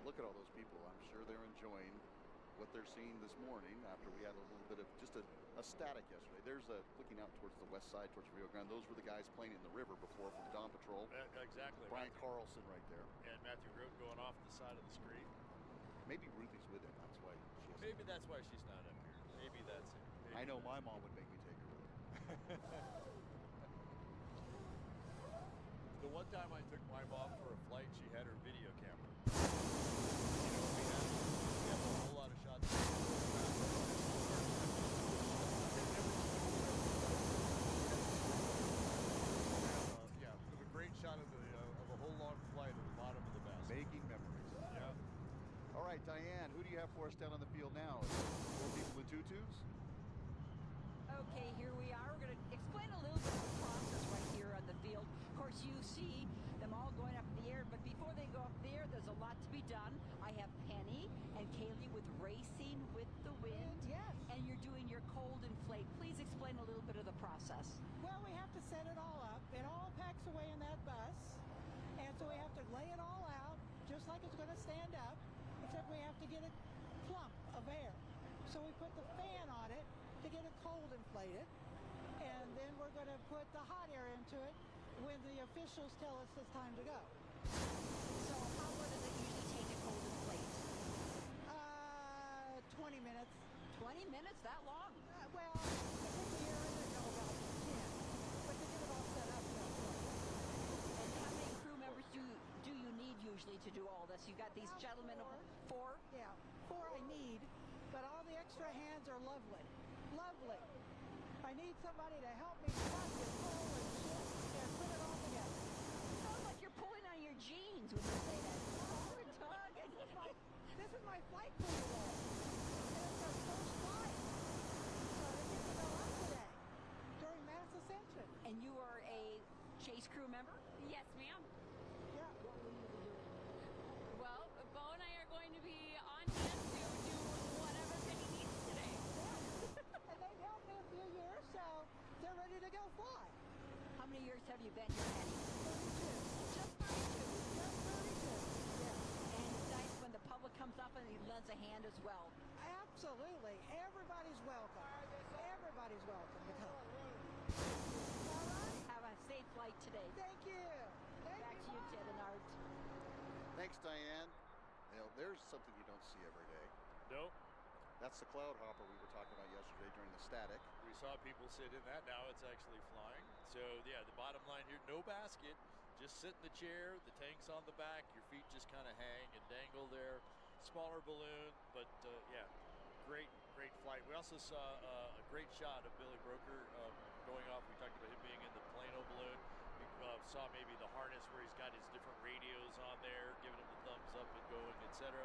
[SPEAKER 2] look at all those people. I'm sure they're enjoying what they're seeing this morning after we had a little bit of just a static yesterday. There's looking out towards the west side, towards Rio Grande. Those were the guys playing in the river before from Dawn Patrol.
[SPEAKER 1] Exactly.
[SPEAKER 2] Brian Carlson right there.
[SPEAKER 1] And Matthew Grote going off the side of the screen.
[SPEAKER 2] Maybe Ruthie's with him. That's why
[SPEAKER 1] Maybe that's why she's not up here. Maybe that's it. Maybe
[SPEAKER 2] I know my mom would make me take her with her.
[SPEAKER 1] The one time I took my mom for a flight, she had her video camera. We have a whole lot of shots. Yeah, it was a great shot of a whole long flight at the bottom of the basket.
[SPEAKER 2] Making memories.
[SPEAKER 1] Yeah.
[SPEAKER 2] All right, Diane, who do you have for us down on the field now? Is it more people in tutus?
[SPEAKER 4] Okay, here we are. We're going to explain a little bit of the process right here on the field. Of course, you see them all going up in the air, but before they go up there, there's a lot to be done. I have Penny and Kaylee with Racing with the Wind.
[SPEAKER 9] Yes.
[SPEAKER 4] And you're doing your cold inflate. Please explain a little bit of the process.
[SPEAKER 9] Well, we have to set it all up. It all packs away in that bus. And so we have to lay it all out, just like it's going to stand up, except we have to get a clump of air. So we put the fan on it to get it cold inflated. And then we're going to put the hot air into it when the officials tell us it's time to go.
[SPEAKER 4] So how long does it usually take to cold inflate?
[SPEAKER 9] 20 minutes.
[SPEAKER 4] 20 minutes? That long?
[SPEAKER 9] Well, to put the air in there, no, about 10. But to get it all set up, no.
[SPEAKER 4] And how many crew members do you need usually to do all this? You got these gentlemen of four?
[SPEAKER 9] Yeah, 4 I need, but all the extra hands are lovely. Lovely. I need somebody to help me cut and pull and shift and put it all together.
[SPEAKER 4] Sounds like you're pulling on your jeans when you say that. Oh, Doug.
[SPEAKER 9] This is my flight crew today. And it's our first flight. So they get to go up today during Mass Ascension.
[SPEAKER 4] And you are a chase crew member?
[SPEAKER 6] Yes, ma'am.
[SPEAKER 9] Yeah.
[SPEAKER 6] Well, Bo and I are going to be on hand to do whatever Penny needs today.
[SPEAKER 9] And they've helped me a few years, so they're ready to go fly.
[SPEAKER 4] How many years have you been here, Penny?
[SPEAKER 9] 32.
[SPEAKER 4] Just 32.
[SPEAKER 9] Just 32. Yeah.
[SPEAKER 4] And it's nice when the public comes up and he lends a hand as well.
[SPEAKER 9] Absolutely. Everybody's welcome. Everybody's welcome to come. All right.
[SPEAKER 4] Have a safe flight today.
[SPEAKER 9] Thank you.
[SPEAKER 4] Back to you, Ted and Art.
[SPEAKER 2] Thanks, Diane. There's something you don't see every day.
[SPEAKER 1] Nope.
[SPEAKER 2] That's the cloud hopper we were talking about yesterday during the static.
[SPEAKER 1] We saw people sit in that. Now it's actually flying. So, yeah, the bottom line here, no basket. Just sit in the chair. The tank's on the back. Your feet just kind of hang and dangle there. Smaller balloon, but, yeah, great flight. We also saw a great shot of Billy Broker going off. We talked about him being in the Plano balloon. We saw maybe the harness where he's got his different radios on there, giving him the thumbs up and going, etc.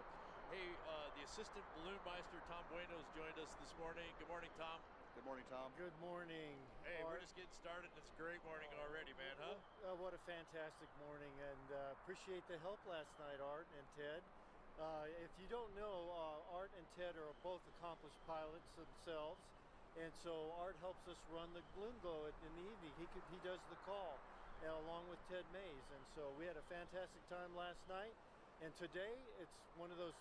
[SPEAKER 1] Hey, the assistant balloon meister, Tom Bueno's joined us this morning. Good morning, Tom.
[SPEAKER 2] Good morning, Tom.
[SPEAKER 10] Good morning.
[SPEAKER 1] Hey,
[SPEAKER 10] Art.
[SPEAKER 1] we're just getting started. It's a great morning already, man, huh?
[SPEAKER 10] What a fantastic morning, and appreciate the help last night, Art and Ted. If you don't know, Art and Ted are both accomplished pilots themselves, And so Art helps us run the balloon glow in the evening. He does the call along with Ted Mays. And so we had a fantastic time last night. And today it's one of those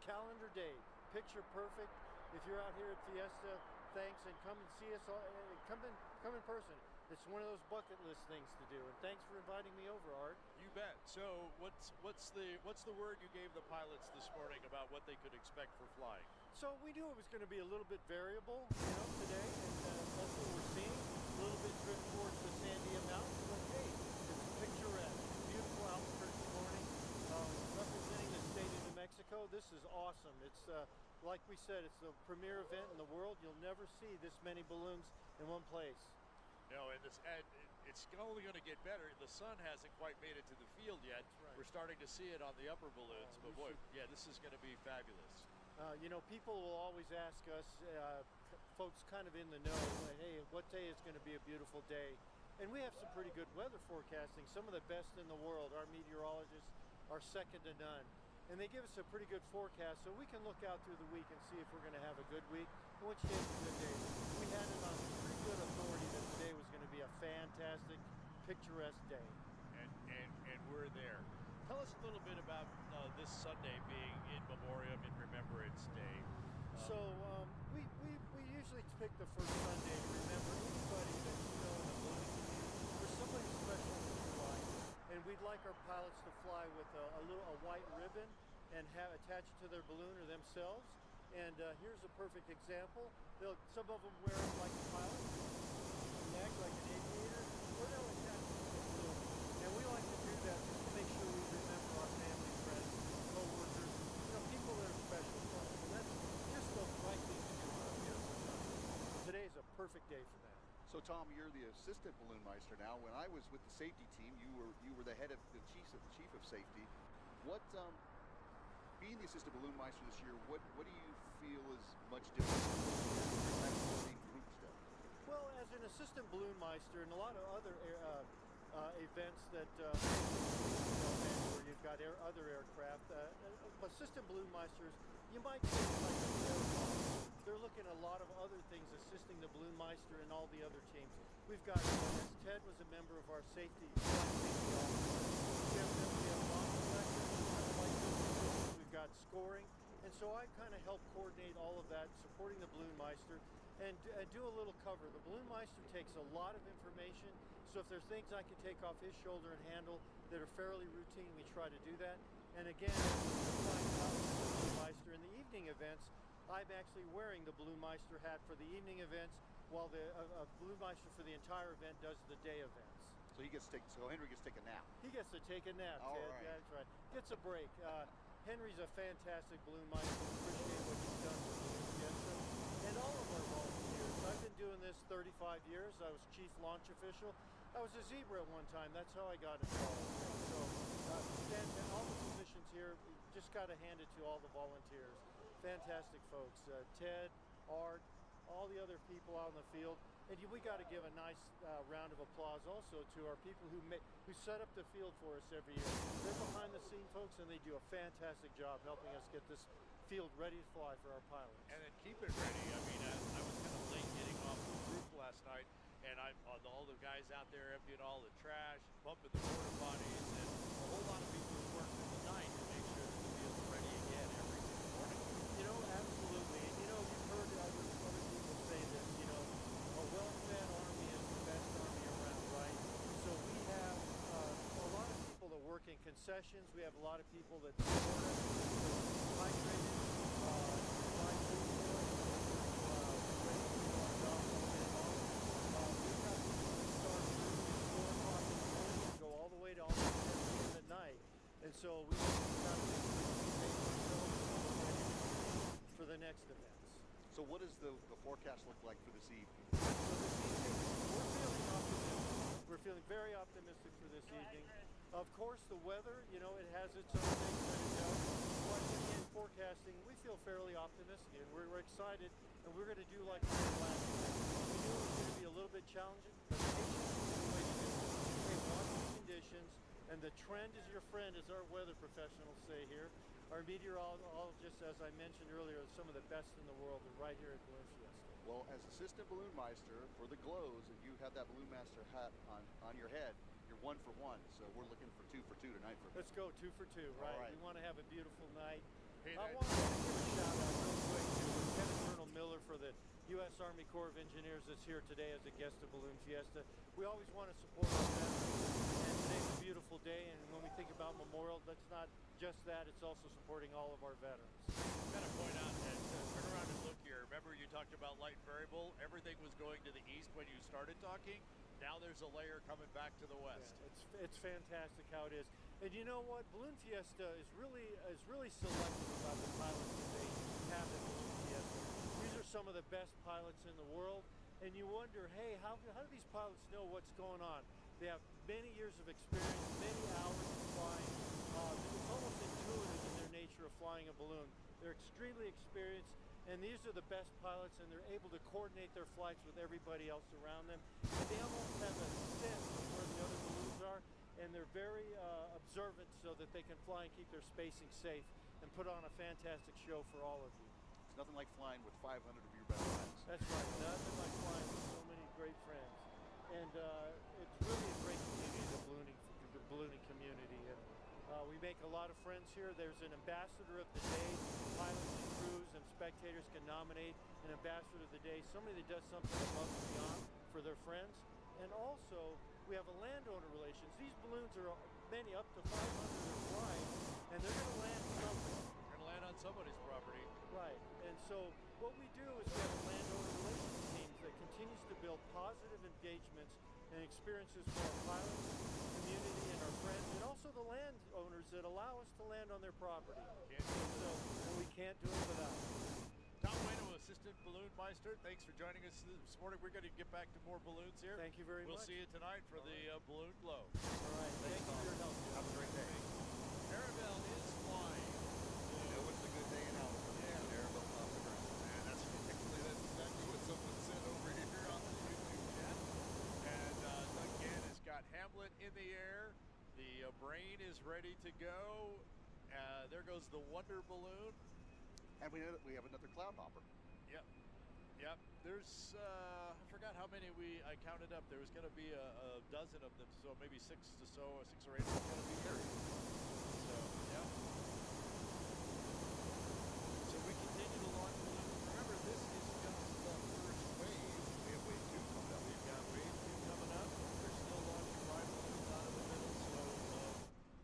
[SPEAKER 10] calendar day, picture perfect. If you're out here at Fiesta, thanks, and come and see us. Come in person. It's one of those bucket list things to do. And thanks for inviting me over, Art.
[SPEAKER 1] You bet. So what's the word you gave the pilots this morning about what they could expect for flying?
[SPEAKER 10] So we knew it was going to be a little bit variable, today, and that's what we're seeing. A little bit drift towards the Sandia Mountains, but hey, it's picturesque. Beautiful Albuquerque morning, representing the state of New Mexico. This is awesome. It's like we said, it's the premier event in the world. You'll never see this many balloons in one place.
[SPEAKER 1] No, and it's only going to get better. The sun hasn't quite made it to the field yet.
[SPEAKER 10] Right.
[SPEAKER 1] We're starting to see it on the upper balloons, but boy, yeah, this is going to be fabulous.
[SPEAKER 10] People will always ask us, folks kind of in the know, hey, what day is going to be a beautiful day? And we have some pretty good weather forecasting, some of the best in the world. Our meteorologists are second to none. And they give us a pretty good forecast, so we can look out through the week and see if we're going to have a good week, and which day is a good day. We had it on pretty good authority that today was going to be a fantastic, picturesque day.
[SPEAKER 1] And we're there. Tell us a little bit about this Sunday being in memoriam, in Remembrance Day.
[SPEAKER 10] We usually pick the first Sunday to remember anybody that you know in the ballooning community or somebody special in your life. And we'd like our pilots to fly with a white ribbon and have attached to their balloon or themselves. And here's a perfect example. Some of them wear them like a pilot, a neck like an aviator, or they'll attach it to the balloon. And we like to do that just to make sure we remember our family, friends, co-workers, people that are special to us. And that's just the right thing to do around here sometimes. Today's a perfect day for that.
[SPEAKER 2] So Tom, you're the assistant balloon meister now. When I was with the safety team, you were the head of the chief of safety. What being the assistant balloon meister this year, what do you feel is much different than the same group stuff?
[SPEAKER 10] Well, as an assistant balloon meister and a lot of other events that where you've got other aircraft, assistant balloon meisters, you might think like an airport. They're looking at a lot of other things assisting the balloon meister and all the other teams. We've got, as Ted was a member of our flight safety office, we have launch directors, we've got scoring, and so I kind of help coordinate all of that, supporting the balloon meister, and do a little cover. The balloon meister takes a lot of information, so if there's things I can take off his shoulder and handle that are fairly routine, we try to do that. And again, the balloon meister in the evening events, I'm actually wearing the balloon meister hat for the evening events, while the balloon meister for the entire event does the day events.
[SPEAKER 2] So Henry gets to take a nap.
[SPEAKER 10] He gets to take a nap,
[SPEAKER 2] All
[SPEAKER 10] Ted.
[SPEAKER 2] right.
[SPEAKER 10] That's right. Gets a break. Henry's a fantastic balloon meister. Appreciate what you've done for Balloon Fiesta and all of our volunteers. I've been doing this 35 years. I was chief launch official. I was a zebra at one time. That's how I got involved. So, and all the positions here, just got to hand it to all the volunteers. Fantastic folks. Ted, Art, all the other people out in the field. And we got to give a nice round of applause also to our people who set up the field for us every year. They're behind the scene folks, and they do a fantastic job helping us get this field ready to fly for our pilots.
[SPEAKER 1] And then keep it ready. I mean, I was kind of late getting off the roof last night, and all the guys out there emptying all the trash, pumping the porta potties, and a whole lot of people who worked in the night to make sure that the field's ready again every morning.
[SPEAKER 10] Absolutely. And you've heard other people say this, a well-fed army is the best army around, right? So we have a lot of people that work in concessions. We have a lot of people that support us, hydrated, provide food for us, ready to do our job all day long. We've got people that start early at 4 o'clock in the morning and go all the way to almost 10 p.m. at night. And so we've got to make sure we make ourselves ready for the next events.
[SPEAKER 2] So what does the forecast look like for this evening?
[SPEAKER 10] So this evening, we're feeling optimistic. We're feeling very optimistic for this evening. Of course, the weather, it has its own things that it does. But in forecasting, we feel fairly optimistic, and we're excited, and we're going to do like we did last night. We knew it was going to be a little bit challenging, but patience is the way to do it. Okay, watch the conditions, and the trend is your friend, as our weather professionals say here. Our meteorologists, as I mentioned earlier, are some of the best in the world. They're right here at Balloon Fiesta.
[SPEAKER 2] Well, as assistant balloon meister for the glows, and you have that balloon master hat on your head, you're 1 for 1. So we're looking for 2 for 2 tonight.
[SPEAKER 10] Let's go 2 for 2, right?
[SPEAKER 2] All right.
[SPEAKER 10] We want to have a beautiful night.
[SPEAKER 1] Hey,
[SPEAKER 10] I want to give a shout out real quick to Lieutenant Colonel Miller for the U.S. Army Corps of Engineers that's here today as a guest of Balloon Fiesta. We always want to support our veterans, and today's a beautiful day, and when we think about Memorial, that's not just that, it's also supporting all of our veterans.
[SPEAKER 1] I've got to point out that, turn around and look here. Remember you talked about light variable? Everything was going to the east when you started talking. Now there's a layer coming back to the west.
[SPEAKER 10] Yeah, it's fantastic how it is. And you know what? Balloon Fiesta is really selective about the pilots that they have at Balloon Fiesta. These are some of the best pilots in the world, and you wonder, hey, how do these pilots know what's going on? They have many years of experience, many hours of flying. It's almost intuitive in their nature of flying a balloon. They're extremely experienced, and these are the best pilots, and they're able to coordinate their flights with everybody else around them. And they almost have a sense of where the other balloons are, and they're very observant so that they can fly and keep their spacing safe and put on a fantastic show for all of you.
[SPEAKER 2] It's nothing like flying with 500 of your best friends.
[SPEAKER 10] That's right, nothing like flying with so many great friends. And it's really a great community, the ballooning community. And we make a lot of friends here. There's an ambassador of the day. Pilots and crews and spectators can nominate an ambassador of the day, somebody that does something above and beyond for their friends. And also, we have a landowner relations. These balloons are many up to 500 are flying, and they're going to land somewhere.
[SPEAKER 1] They're going to land on somebody's property.
[SPEAKER 10] Right. And so what we do is we have a landowner relations team that continues to build positive engagements and experiences for our pilots, community, and our friends, and also the landowners that allow us to land on their property. And we can't do it without them.
[SPEAKER 1] Tom Bueno, Assistant Balloon Meister, thanks for joining us this morning. We're going to get back to more balloons here.
[SPEAKER 10] Thank you very much.
[SPEAKER 1] We'll see you tonight for the Balloon Glow.
[SPEAKER 10] All right. Thank you for your help.
[SPEAKER 2] Have a great day.
[SPEAKER 1] Arabelle is flying.
[SPEAKER 2] You know it's a good day in Albuquerque.
[SPEAKER 1] Yeah.
[SPEAKER 2] Arabelle off the ground.
[SPEAKER 1] And that's exactly what someone said over here on the YouTube chat. And Doug Gann has got Hamlet in the air. The brain is ready to go. There goes the Wonder Balloon.
[SPEAKER 2] And we have another cloud hopper.
[SPEAKER 1] Yep. There's, I forgot how many I counted up. There was going to be a dozen of them, so maybe 6 or 8 are going to be here. So, yeah. So we continue to launch balloons. Remember, this is just the first wave. We have wave 2 coming up. We've got wave 2 coming up. We're still launching 5 balloons out of the middle. So,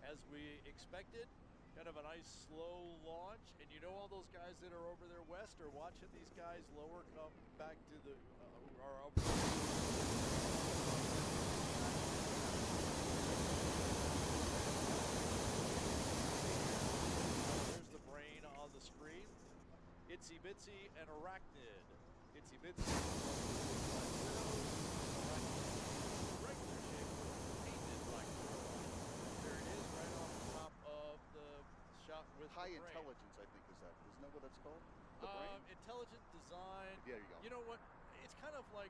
[SPEAKER 1] as we expected, kind of a nice slow launch, and you know all those guys that are over there west are watching these guys lower come back to the are over. There's the brain on the screen. Itsy Bitsy and Arachnid. Itsy Bitsy. Regular shape painted black widow. There it is, right off the top of the shot with
[SPEAKER 2] High
[SPEAKER 1] the brain.
[SPEAKER 2] intelligence, I think, isn't that what that's called? The brain?
[SPEAKER 1] Intelligent design.
[SPEAKER 2] There you go.
[SPEAKER 1] You know what? It's kind of like,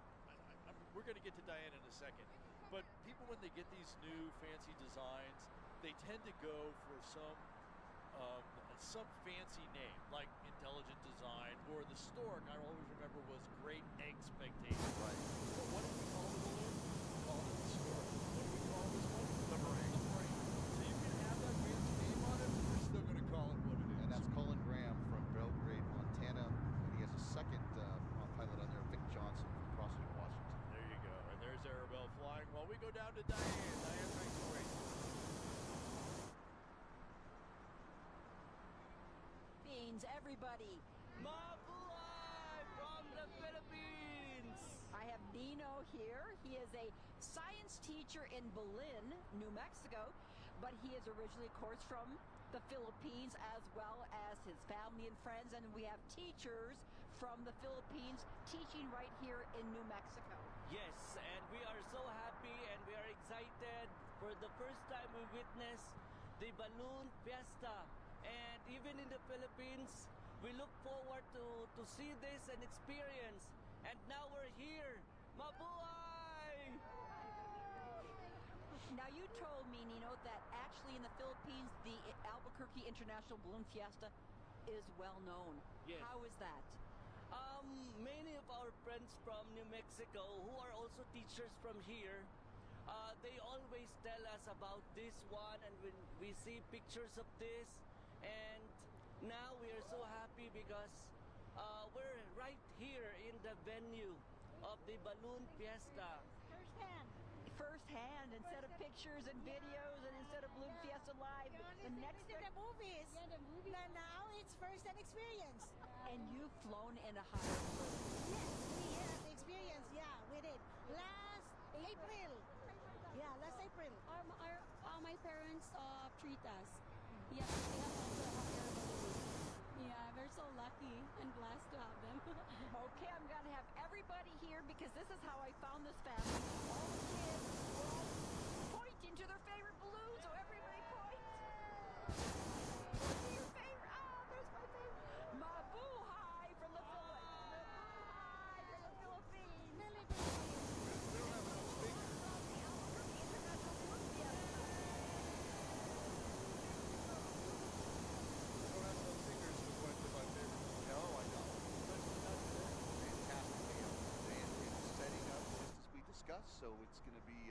[SPEAKER 1] we're going to get to Diane in a second, but people, when they get these new fancy designs, they tend to go for some fancy name, like Intelligent Design, or the Stork, I always remember, was Great Expectation.
[SPEAKER 2] Right.
[SPEAKER 1] But what did we call the balloon? We called it the Stork. What do we call this one? The Brain. The Brain. So you can have that fancy name on it, but we're still going to call it what it is.
[SPEAKER 2] And that's Colin Graham from Belgrade, Montana. And he has a second pilot on there, Vic Johnson from Crossing, Washington.
[SPEAKER 1] There you go. And there's Arabelle flying while we go down to Diane. Diane, thanks for waiting.
[SPEAKER 4] Everybody.
[SPEAKER 11] Mabuhay from the Philippines.
[SPEAKER 4] I have Nino here. He is a science teacher in Belen, New Mexico, but he is originally, of course, from the Philippines, as well as his family and friends, and we have teachers from the Philippines teaching right here in New Mexico.
[SPEAKER 11] Yes, and we are so happy and we are excited. For the first time we witnessed the Balloon Fiesta. And even in the Philippines, we look forward to see this and experience. And now we're here. Mabuhay!
[SPEAKER 4] Now, you told me, Nino, that actually in the Philippines, the Albuquerque International Balloon Fiesta is well known.
[SPEAKER 11] Yes.
[SPEAKER 4] How is that?
[SPEAKER 11] Many of our friends from New Mexico who are also teachers from here, they always tell us about this one, and when we see pictures of this, and now we are so happy because we're right here in the venue of the Balloon Fiesta.
[SPEAKER 4] Firsthand, instead of pictures and videos, and instead of Balloon Fiesta Live, the next
[SPEAKER 9] the movies.
[SPEAKER 6] Yeah, the movie.
[SPEAKER 9] But now it's first-hand experience.
[SPEAKER 4] and you've flown in a hot air balloon.
[SPEAKER 9] Yes, we have experience. Yeah, we did last April. Yeah, last April.
[SPEAKER 6] My parents treat us. Yes, they have also a hot air balloon. Yeah, we're so lucky and blessed to have them.
[SPEAKER 4] Okay, I'm going to have everybody here because this is how I found this family. All the kids were all pointing to their favorite balloon, so everybody point. Point to your favorite. Ah, there's my favorite. Mabuhay from the Philippines. Mabuhay from the Philippines.
[SPEAKER 1] We don't have enough speakers.
[SPEAKER 4] The Albuquerque International Balloon Fiesta.
[SPEAKER 1] We don't have enough speakers to point to my favorite.
[SPEAKER 2] No, I don't. Fantastic day out today, and it's setting up just as we discussed, so it's going to be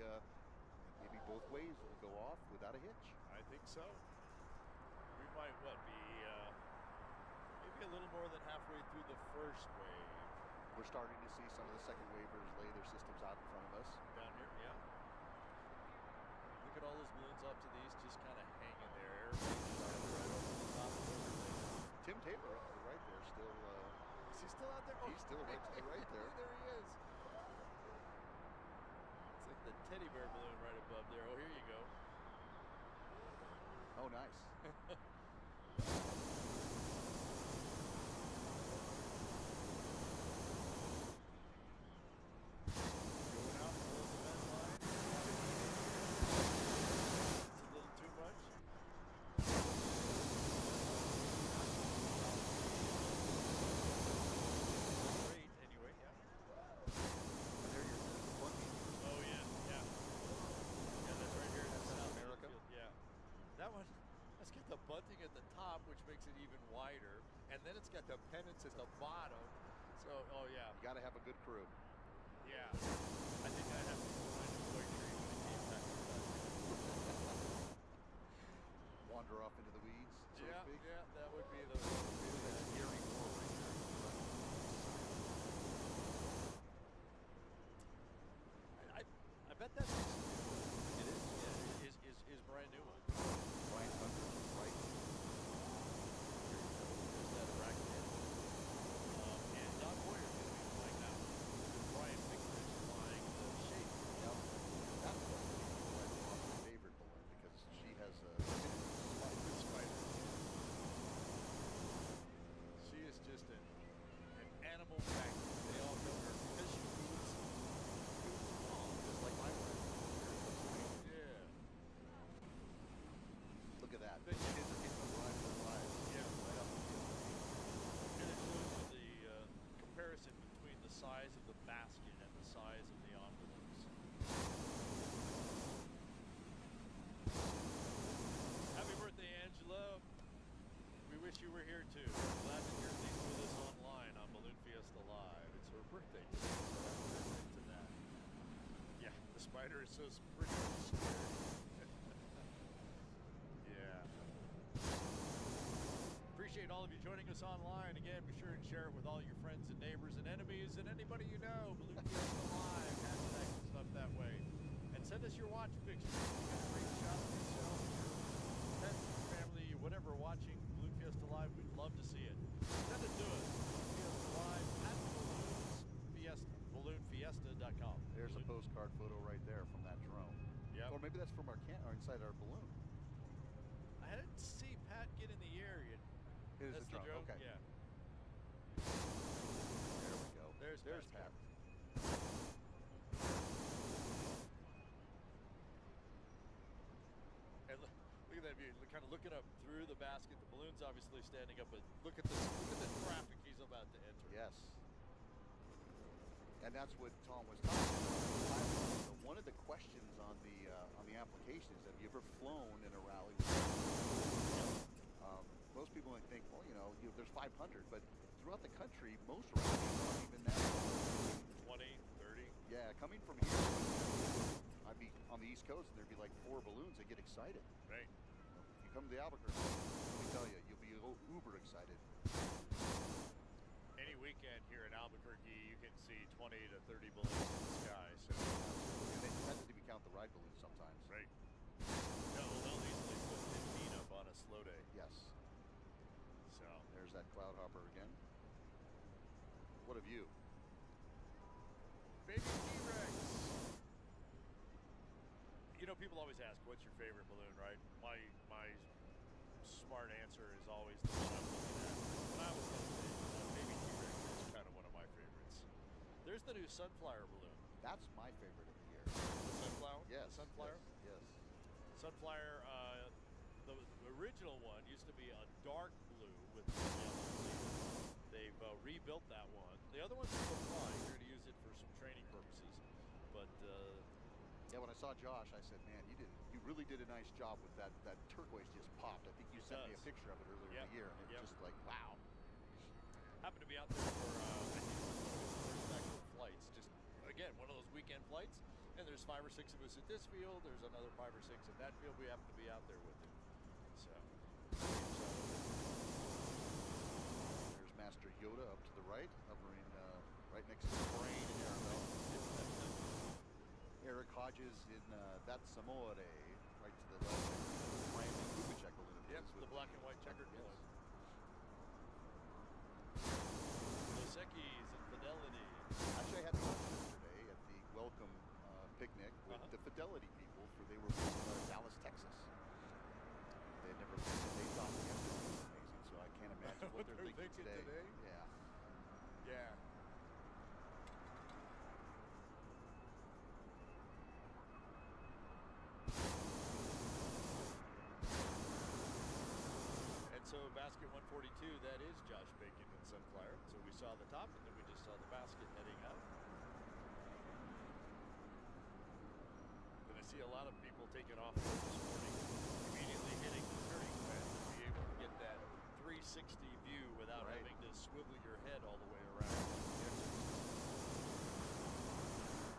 [SPEAKER 2] maybe both ways. It'll go off without a hitch.
[SPEAKER 1] I think so. We might, be maybe a little more than halfway through the first wave.
[SPEAKER 2] We're starting to see some of the second wavers lay their systems out in front of us.
[SPEAKER 1] Down here, yeah. Look at all those balloons off to the east, just kind of hanging there. Right over the top of everything.
[SPEAKER 2] Tim Tabor up to the right there, still.
[SPEAKER 1] Is he still out there? Oh,
[SPEAKER 2] He's still right to the right there.
[SPEAKER 1] There he is. It's like the teddy bear balloon right above there. Oh, here you go.
[SPEAKER 2] Oh, nice.
[SPEAKER 1] Going out below the vent line. It's a little too much. Great, anyway, yeah.
[SPEAKER 2] And there you're bunking.
[SPEAKER 1] Oh, yeah, yeah. Yeah, that's right here in South
[SPEAKER 2] America?
[SPEAKER 1] Field. Yeah. That one, that's got the bunting at the top, which makes it even wider. And then it's got the pennants at the bottom. So, oh, yeah.
[SPEAKER 2] You got to have a good crew.
[SPEAKER 1] Yeah. I think I'd have to find a toy tree when it came back to that.
[SPEAKER 2] Wander off into the weeds, so to
[SPEAKER 1] Yeah,
[SPEAKER 2] speak.
[SPEAKER 1] yeah, that would be the.
[SPEAKER 2] That's Gary Moore right there.
[SPEAKER 1] I bet that's. It is. Yeah, is brand new one.
[SPEAKER 2] Brian Hunter, right?
[SPEAKER 1] There's that racket. And Don Boyer's going to be flying now. Brian Pickford is flying the shape.
[SPEAKER 2] Yep. That's my favorite balloon because she has a
[SPEAKER 1] Spider. She is just an animal magnet. They all know her because she moves small.
[SPEAKER 2] just like my wife.
[SPEAKER 1] Yeah.
[SPEAKER 2] Look at that.
[SPEAKER 1] But
[SPEAKER 2] Those kids are getting a run for their lives.
[SPEAKER 1] Yeah.
[SPEAKER 2] Right up the field.
[SPEAKER 1] And it shows you the comparison between the size of the basket and the size of the envelopes. Happy birthday, Angela. We wish you were here too. Glad that you're at least with us online on Balloon Fiesta Live. It's her birthday today, so happy birthday to that. Yeah, the spider is so pretty scary. Yeah. Appreciate all of you joining us online. Again, be sure and share it with all your friends and neighbors and enemies and anybody you know. Balloon Fiesta Live, hashtag and stuff that way. And send us your watch pictures. You got a great shot of yourself, your pets, your family, whatever watching Balloon Fiesta Live. We'd love to see it. Send it to us. Balloon Fiesta Live at balloonfiesta.com.
[SPEAKER 2] There's a postcard photo right there from that drone.
[SPEAKER 1] Yep.
[SPEAKER 2] Or maybe that's from our or inside our balloon.
[SPEAKER 1] I didn't see Pat get in the air yet.
[SPEAKER 2] It is
[SPEAKER 1] That's
[SPEAKER 2] the drone. Okay.
[SPEAKER 1] Yeah.
[SPEAKER 2] There we go.
[SPEAKER 1] There's
[SPEAKER 2] Pat.
[SPEAKER 1] And look at that view. Kind of looking up through the basket. The balloon's obviously standing up, but look at the traffic he's about to enter.
[SPEAKER 2] Yes. And that's what Tom was talking about. one of the questions on the application is, have you ever flown in a rally? Most people might think, well, there's 500, but throughout the country, most rallies aren't even that long.
[SPEAKER 1] 20, 30.
[SPEAKER 2] Yeah, coming from here, I'd be on the East Coast and there'd be like 4 balloons. They get excited.
[SPEAKER 1] Right.
[SPEAKER 2] If you come to Albuquerque, let me tell you, you'll be uber excited.
[SPEAKER 1] Any weekend here in Albuquerque, you can see 20 to 30 balloons in the sky. So,
[SPEAKER 2] and that doesn't even count the ride balloons sometimes.
[SPEAKER 1] right. They'll easily put 15 up on a slow day.
[SPEAKER 2] Yes.
[SPEAKER 1] So,
[SPEAKER 2] There's that cloud hopper again. What have you?
[SPEAKER 1] baby T-Rex. People always ask, what's your favorite balloon, right? My smart answer is always the one I'm looking at. But I was going to say, baby T-Rex is kind of one of my favorites. There's the new Sunflower balloon.
[SPEAKER 2] That's my favorite of the year.
[SPEAKER 1] The Sunflower?
[SPEAKER 2] Yes.
[SPEAKER 1] The Sunflower?
[SPEAKER 2] Yes.
[SPEAKER 1] Sunflower, the original one used to be a dark blue with yellow cedar. They've rebuilt that one. The other one's still flying. You're going to use it for some training purposes. But,
[SPEAKER 2] yeah, when I saw Josh, I said, man, you really did a nice job with that. That turquoise just popped. I think you sent me a picture of it earlier in the year, and it was just like, wow.
[SPEAKER 1] Happened to be out there for, I think it was one of his first actual flights. Just, again, one of those weekend flights. And there's 5 or 6 of us at this field. There's another 5 or 6 at that field. We happen to be out there with him. So,
[SPEAKER 2] there's Master Yoda up to the right, hovering right next to the brain in Arabelle. Eric Hodges in That's Amore, right to the left. Brandon Kubicek balloon.
[SPEAKER 1] Yep, the black and white checkered balloon. Dos Equis and Fidelity.
[SPEAKER 2] Actually, I had lunch yesterday at the welcome picnic with the Fidelity people. They were from Dallas, Texas. They had never been. They thought yesterday was amazing, so I can't imagine what they're thinking today. Yeah.
[SPEAKER 1] Yeah. So basket 142, that is Josh Bacon and Sunflower. So we saw the top, and then we just saw the basket heading up. And I see a lot of people taking off this morning, immediately hitting the turning bed to be able to get that 360 view without having to swivel your head all the way around.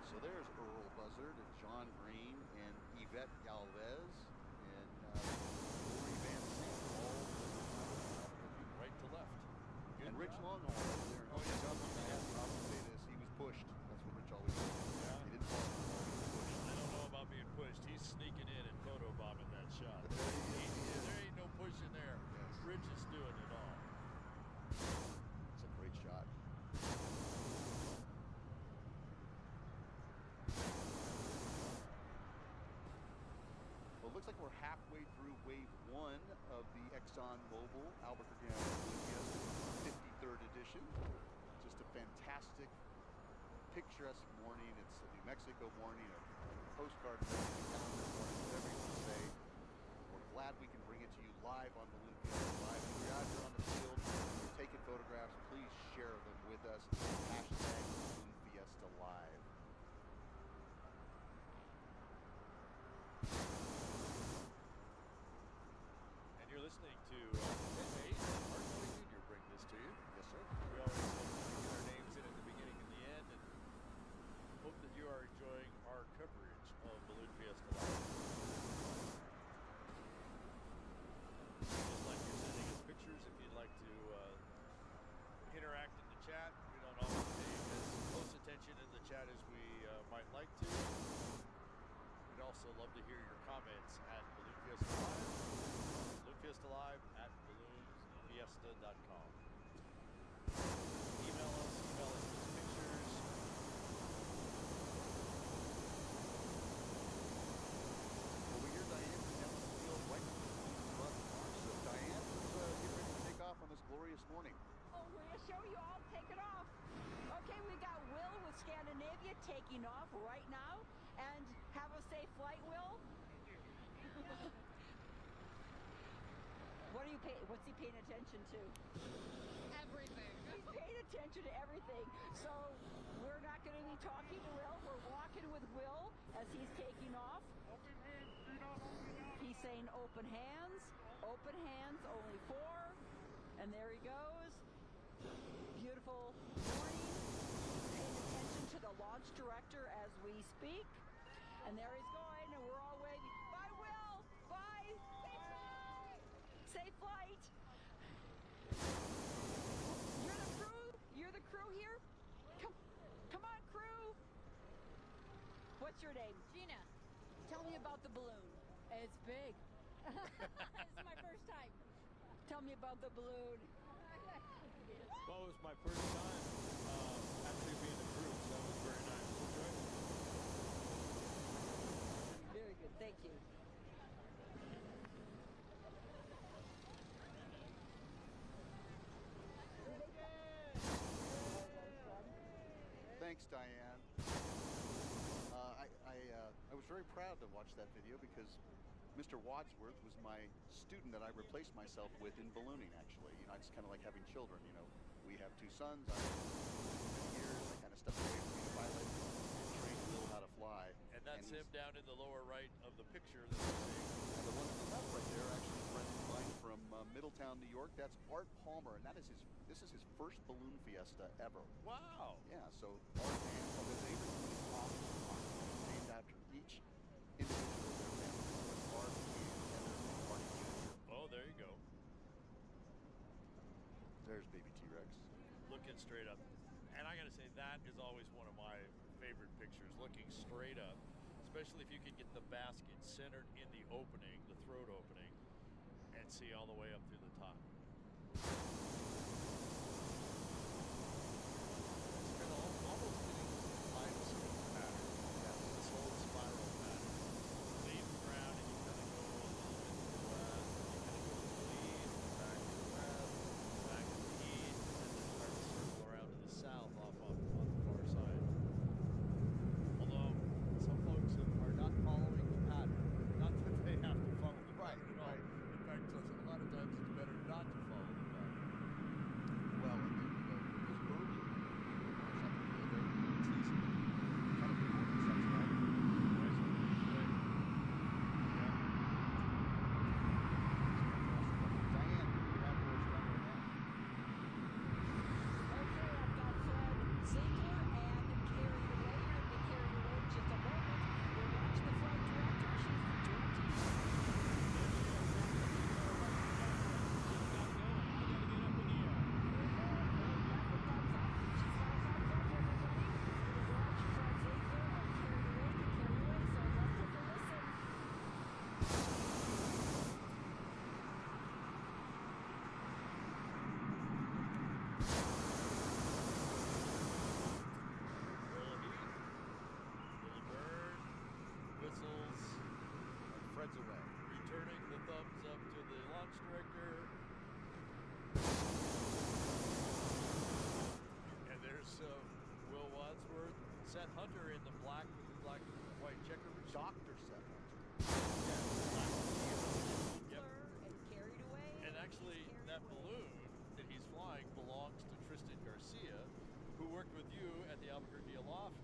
[SPEAKER 2] So there's Earl Buzzard and John Green and Yvette Galvez and Lori Van Sant, all
[SPEAKER 1] right to left. Good
[SPEAKER 2] and Rich
[SPEAKER 1] job.
[SPEAKER 2] Longhorn over there. Oh, yeah, I'll say this. He was pushed. That's what Rich always says.
[SPEAKER 1] Yeah.
[SPEAKER 2] He didn't fall. He was pushed.
[SPEAKER 1] I don't know about being pushed. He's sneaking in and photobombing that shot. There ain't no pushing there.
[SPEAKER 2] Yes.
[SPEAKER 1] Rich is doing it all.
[SPEAKER 2] It's a great shot. Well, it looks like we're halfway through wave 1 of the ExxonMobil Albuquerque Fiesta 53rd edition. Just a fantastic, picturesque morning. It's a New Mexico morning, a postcard morning, a calendar morning, whatever you want to say. We're glad we can bring it to you live on Balloon Fiesta Live. If you're out here on the field, you're taking photographs, please share them with us. Hashtag Balloon Fiesta Live.
[SPEAKER 1] And you're listening to Ed Hayes and Mark Kelly Jr. bring this to you.
[SPEAKER 2] Yes, sir.
[SPEAKER 1] We always get our names in at the beginning and the end, and hope that you are enjoying our coverage of Balloon Fiesta Live. Just like you're sending us pictures, if you'd like to interact in the chat, we don't always pay as close attention in the chat as we might like to. We'd also love to hear your comments at Balloon Fiesta Live. Balloon Fiesta Live at balloonsfiesta.com. Email us those pictures.
[SPEAKER 2] Well, we hear Diane from Nelson Field right across the bar. So Diane, let's get ready to take off on this glorious morning.
[SPEAKER 4] Oh, we'll show you all taking off. Okay, we got Will with Scandinavia taking off right now. And have a safe flight, Will. What's he paying attention to?
[SPEAKER 6] Everything.
[SPEAKER 4] He's paying attention to everything. So we're not going to be talking to Will. We're walking with Will, as he's taking off. He's saying open hands, only 4. And there he goes. Beautiful morning. Paying attention to the launch director as we speak. And there he's going, and we're all waiting. Bye, Will. Bye. Safe flight. You're the crew? You're the crew here? Come on, crew. What's your name?
[SPEAKER 5] Gina.
[SPEAKER 4] Tell me about the balloon.
[SPEAKER 5] It's big. This is my first time.
[SPEAKER 4] Tell me about the balloon.
[SPEAKER 1] Well, it was my first time actually being a crew, so that was very nice. Enjoyed it.
[SPEAKER 4] Very good. Thank you.
[SPEAKER 2] Thanks, Diane. I was very proud to watch that video because Mr. Wadsworth was my student that I replaced myself with in ballooning, actually. You know, it's kind of like having children, you know. We have 2 sons. I years, I kind of stepped away from being a pilot and trained Will how to fly.
[SPEAKER 1] And that's him down in the lower right of the picture that we're seeing.
[SPEAKER 2] And the one to the left right there, actually a friend of mine from Middletown, New York. That's Art Palmer, and this is his first balloon fiesta ever.
[SPEAKER 1] Wow.
[SPEAKER 2] Yeah, so Art and the neighbors named after each individual of their family. So it's Art and Heather and Marty Jr.
[SPEAKER 1] Oh, there you go.
[SPEAKER 2] There's baby T-Rex.
[SPEAKER 1] Looking straight up. And I gotta say, that is always one of my favorite pictures, looking straight up, especially if you can get the basket centered in the opening, the throat opening, and see all the way up through the top. It's kind of almost getting this kaleidoscope pattern. Yeah, this whole spiral pattern. Leave the ground and you kind of go a little bit to the west, and you kind of go to the lead, back to the west, back to the east, and then start to circle around to the south off on the far side. Although some folks are not following the pattern. Not that they have to follow the pattern at all. In fact, a lot of times it's better not to follow the pattern.
[SPEAKER 2] Well, and then, you know, because early in the season, kind of before the sun's back. Diane, you have yours done right now.
[SPEAKER 4] Okay, I've got Fred Ziegler and Carried Away. You'll be carried away in just a moment. We'll watch the flight director. She's the director.
[SPEAKER 1] Whistles,
[SPEAKER 2] Fred's away.
[SPEAKER 1] returning the thumbs up to the launch director. And there's Will Wadsworth, Seth Hunter in the black and white checker.
[SPEAKER 2] Dr. Seth Hunter.
[SPEAKER 1] Yep.
[SPEAKER 4] And Carried Away.
[SPEAKER 1] And actually, that balloon that he's flying belongs to Tristan Garcia, who worked with you at the Albuquerque Aloft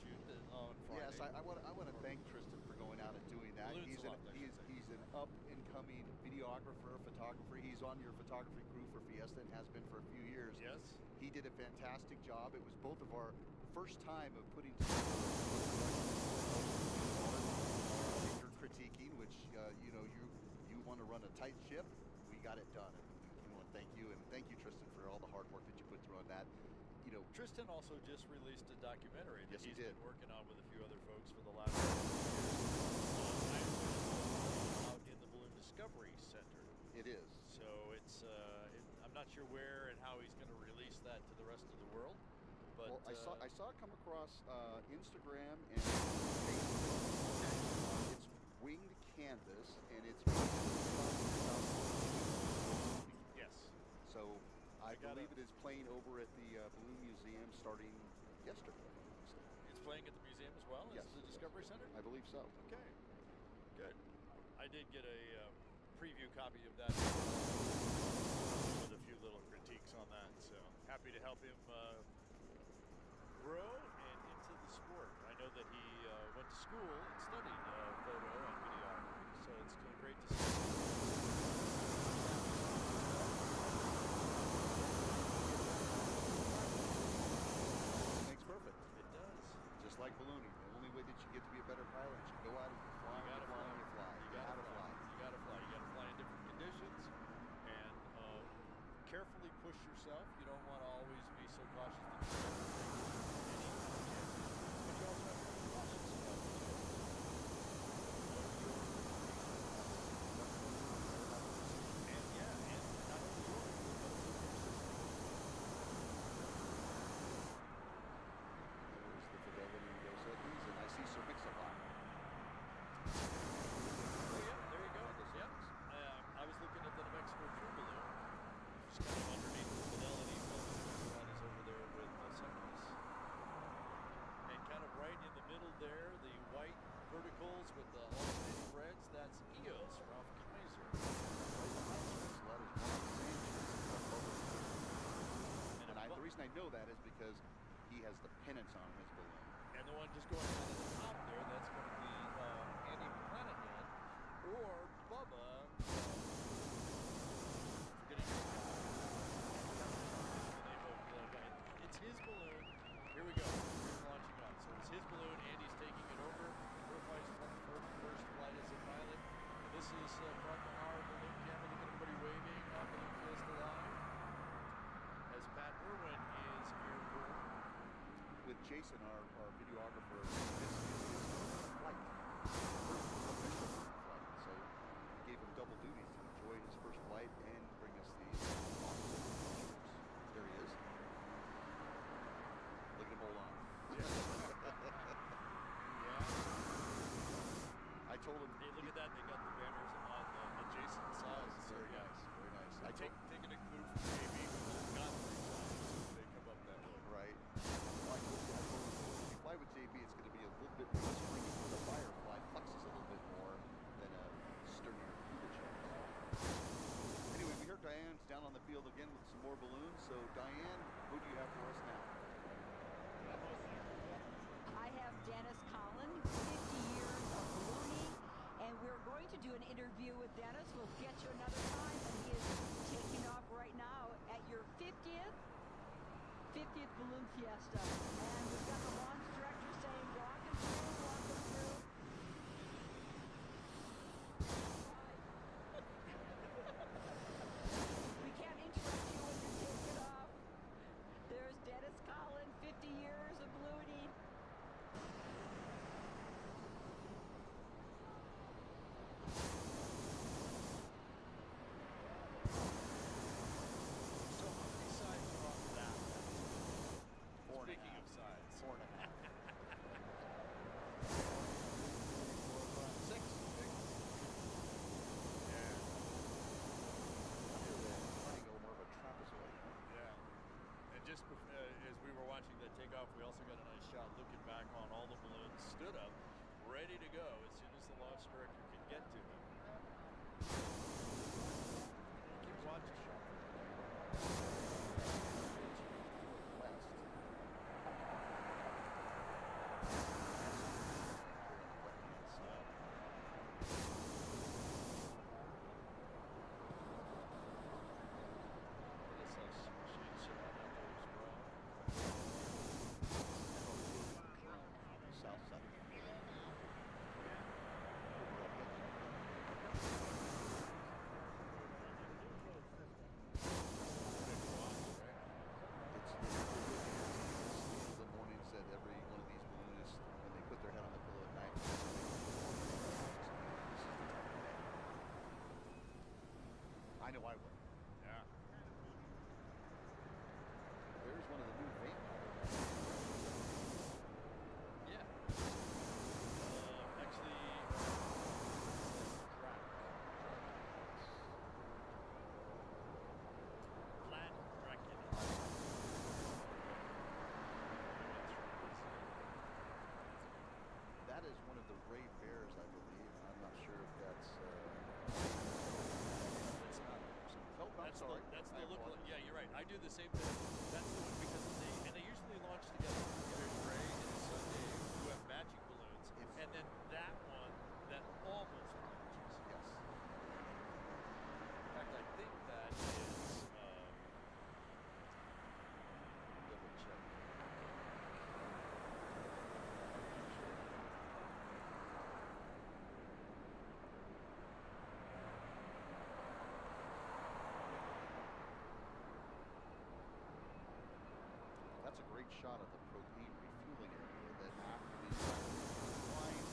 [SPEAKER 1] shoot on Friday.
[SPEAKER 2] Yes, I want to thank Tristan for going out and doing that.
[SPEAKER 1] Balloons Aloft, I should say.
[SPEAKER 2] He's an up-and-coming videographer, photographer. He's on your photography crew for Fiesta and has been for a few years.
[SPEAKER 1] Yes.
[SPEAKER 2] He did a fantastic job. It was both of our first time of putting together picture critiquing, which you want to run a tight ship. We got it done, and we want to thank you, and thank you, Tristan, for all the hard work that you put through on that. You know,
[SPEAKER 1] Tristan also just released a documentary that
[SPEAKER 2] Yes, he
[SPEAKER 1] he's
[SPEAKER 2] did.
[SPEAKER 1] been working on with a few other folks for the last couple of years. Out in the Balloon Discovery Center.
[SPEAKER 2] it is.
[SPEAKER 1] So it's I'm not sure where and how he's going to release that to the rest of the world. But
[SPEAKER 2] Well, I saw it come across Instagram and Facebook. It's Winged Canvas, and it's
[SPEAKER 1] yes.
[SPEAKER 2] so I
[SPEAKER 1] gotta-
[SPEAKER 2] believe it is playing over at the Balloon Museum starting yesterday. So,
[SPEAKER 1] It's playing at the museum as well
[SPEAKER 2] Yes.
[SPEAKER 1] as the Discovery Center?
[SPEAKER 2] I believe so.
[SPEAKER 1] Okay, good. I did get a preview copy of that with a few little critiques on that, so happy to help him grow and into the sport. I know that he went to school and studied photo and videography, so it's great to see.
[SPEAKER 2] Makes perfect.
[SPEAKER 1] It does.
[SPEAKER 2] Just like ballooning. The only way that you get to be a better pilot is you go out and you fly,
[SPEAKER 1] You gotta
[SPEAKER 2] you fly,
[SPEAKER 1] fly.
[SPEAKER 2] and you fly.
[SPEAKER 1] You gotta fly. You gotta fly. You gotta fly in different conditions and carefully push yourself. You don't want to always be so cautious that you never take any chances. But you also have to be cautious about the and yeah, and not only yours, but those of your system.
[SPEAKER 2] There's the Fidelity Dos Equis, and I see Sir Mix-a-Lot.
[SPEAKER 1] Oh yeah, there you go. Yep. I was looking at the New Mexico True Balloon, which is kind of underneath the Fidelity, but that is over there with the Second. And kind of right in the middle there, the white verticals with the alternating reds, that's EOS, Ralph Kaiser.
[SPEAKER 2] Right behind Sir Mix-a-Lot is Ron Sanchez. And the reason I know that is because he has the pennants on his balloon.
[SPEAKER 1] And the one just going down at the top there, that's going to be Andy McClanahan or Bubba. Forgetting the name of the guy. It's his balloon. Here we go. He's launching out. So it's his balloon. Andy's taking it over. Verifying first flight as a pilot. And this is from our balloon camera. Look at everybody waving on Balloon Fiesta Live. As Pat Irwin is airborne.
[SPEAKER 2] With Jason, our videographer, this is his flight. First official flight. So we gave him double duty to enjoy his first flight and bring us these awesome pictures. There he is. Look at him hold on.
[SPEAKER 1] Yeah.
[SPEAKER 2] I told him.
[SPEAKER 1] Hey, look at that. They got the banners on the adjacent sides.
[SPEAKER 2] Very nice. Very nice.
[SPEAKER 1] I taking a clue from JB with those Godfrey signs. They come up that way.
[SPEAKER 2] Right. Well, I told him, if you fly with JB, it's going to be a little bit more springy. The Firefly flexes a little bit more than a sturdier Cougar jet. Anyway, we heard Diane's down on the field again with some more balloons. So, Diane, who do you have for us now?
[SPEAKER 4] I have Dennis Collin, 50 years of ballooning, and we're going to do an interview with Dennis. We'll get you another time, and he is taking off right now at your 50th Balloon Fiesta. And we've got the launch director saying, walk him through, walk him through. We can't interrupt you when you're taking off. There's Dennis Collin, 50 years of ballooning.
[SPEAKER 1] So how many sides are on that?
[SPEAKER 2] Four and a
[SPEAKER 1] Speaking
[SPEAKER 2] half.
[SPEAKER 1] of sides.
[SPEAKER 2] 4.5.
[SPEAKER 1] Six. Yeah.
[SPEAKER 2] Running more of a trapezoid.
[SPEAKER 1] Yeah. And just as we were watching that takeoff, we also got a nice shot looking back on all the balloons stood up, ready to go as soon as the launch director could get to them. Keep watching.
[SPEAKER 2] West. South side. It's the mornings that every one of these balloonists, when they put their head on the pillow at night, I know I would.
[SPEAKER 1] Yeah.
[SPEAKER 2] There's one of the new vape models.
[SPEAKER 1] Yeah. Actually, track. Flat Dracula.
[SPEAKER 2] That is one of the Ray Bears, I believe. I'm not sure if that's.
[SPEAKER 1] That's not.
[SPEAKER 2] Nope, I'm sorry.
[SPEAKER 1] That's
[SPEAKER 2] I
[SPEAKER 1] the look.
[SPEAKER 2] apologize.
[SPEAKER 1] Yeah, you're right. I do the same thing. That's the one because they usually launch together. There's Ray and his son Dave, who have
[SPEAKER 2] that's a great shot of the propane refueling area. That after these lines,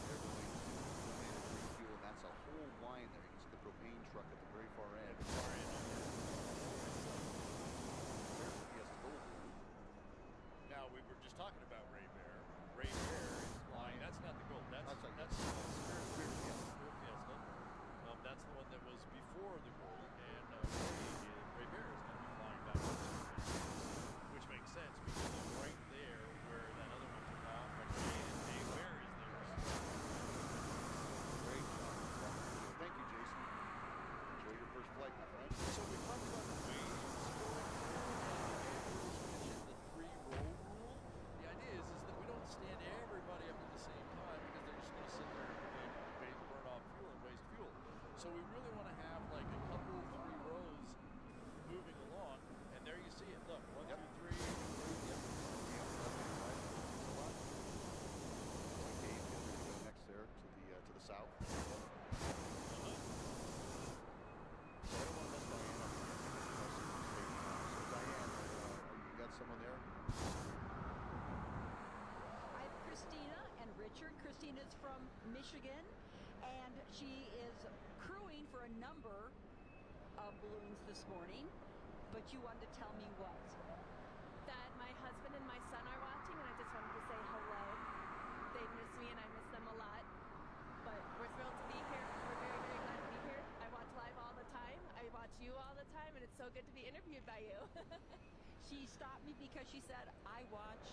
[SPEAKER 2] they're going to come in and refuel, and that's a whole line there. You can see the propane truck at the very far end. There's the Fiesta Gold balloon.
[SPEAKER 1] Now, we were just talking about Ray Bear. Ray Bear is flying. That's not the gold. That's
[SPEAKER 2] Spirit
[SPEAKER 1] Spirit
[SPEAKER 2] Fiesta.
[SPEAKER 1] Fiesta. That's the one that was before the gold, and Ray Bear is going to be flying that one, which makes sense because it's right there where that other one took off, and Dave Bear is there.
[SPEAKER 2] Great job. Thank you, Jason. Enjoy your first flight, my friend.
[SPEAKER 1] So we talked about the waves going through, and the 3-row rule. The idea is that we don't stand everybody up at the same time because they're just going to sit there and burn off fuel and waste fuel. So we really want to have like a couple, 3 rows moving along, and there you see it. Look, 1, 2, 3. Yep.
[SPEAKER 2] Okay, Gabe, going to go next there to the south. So I don't want to miss Diana. So Diane, you got someone there?
[SPEAKER 4] I have Christina and Richard. Christina's from Michigan, and she is crewing for a number of balloons this morning. But you wanted to tell me what?
[SPEAKER 6] That my husband and my son are watching, and I just wanted to say hello. They miss me, and I miss them a lot. But we're thrilled to be here. We're very, very glad to be here. I watch live all the time. I watch you all the time, and it's so good to be interviewed by you.
[SPEAKER 4] She stopped me because she said, I watch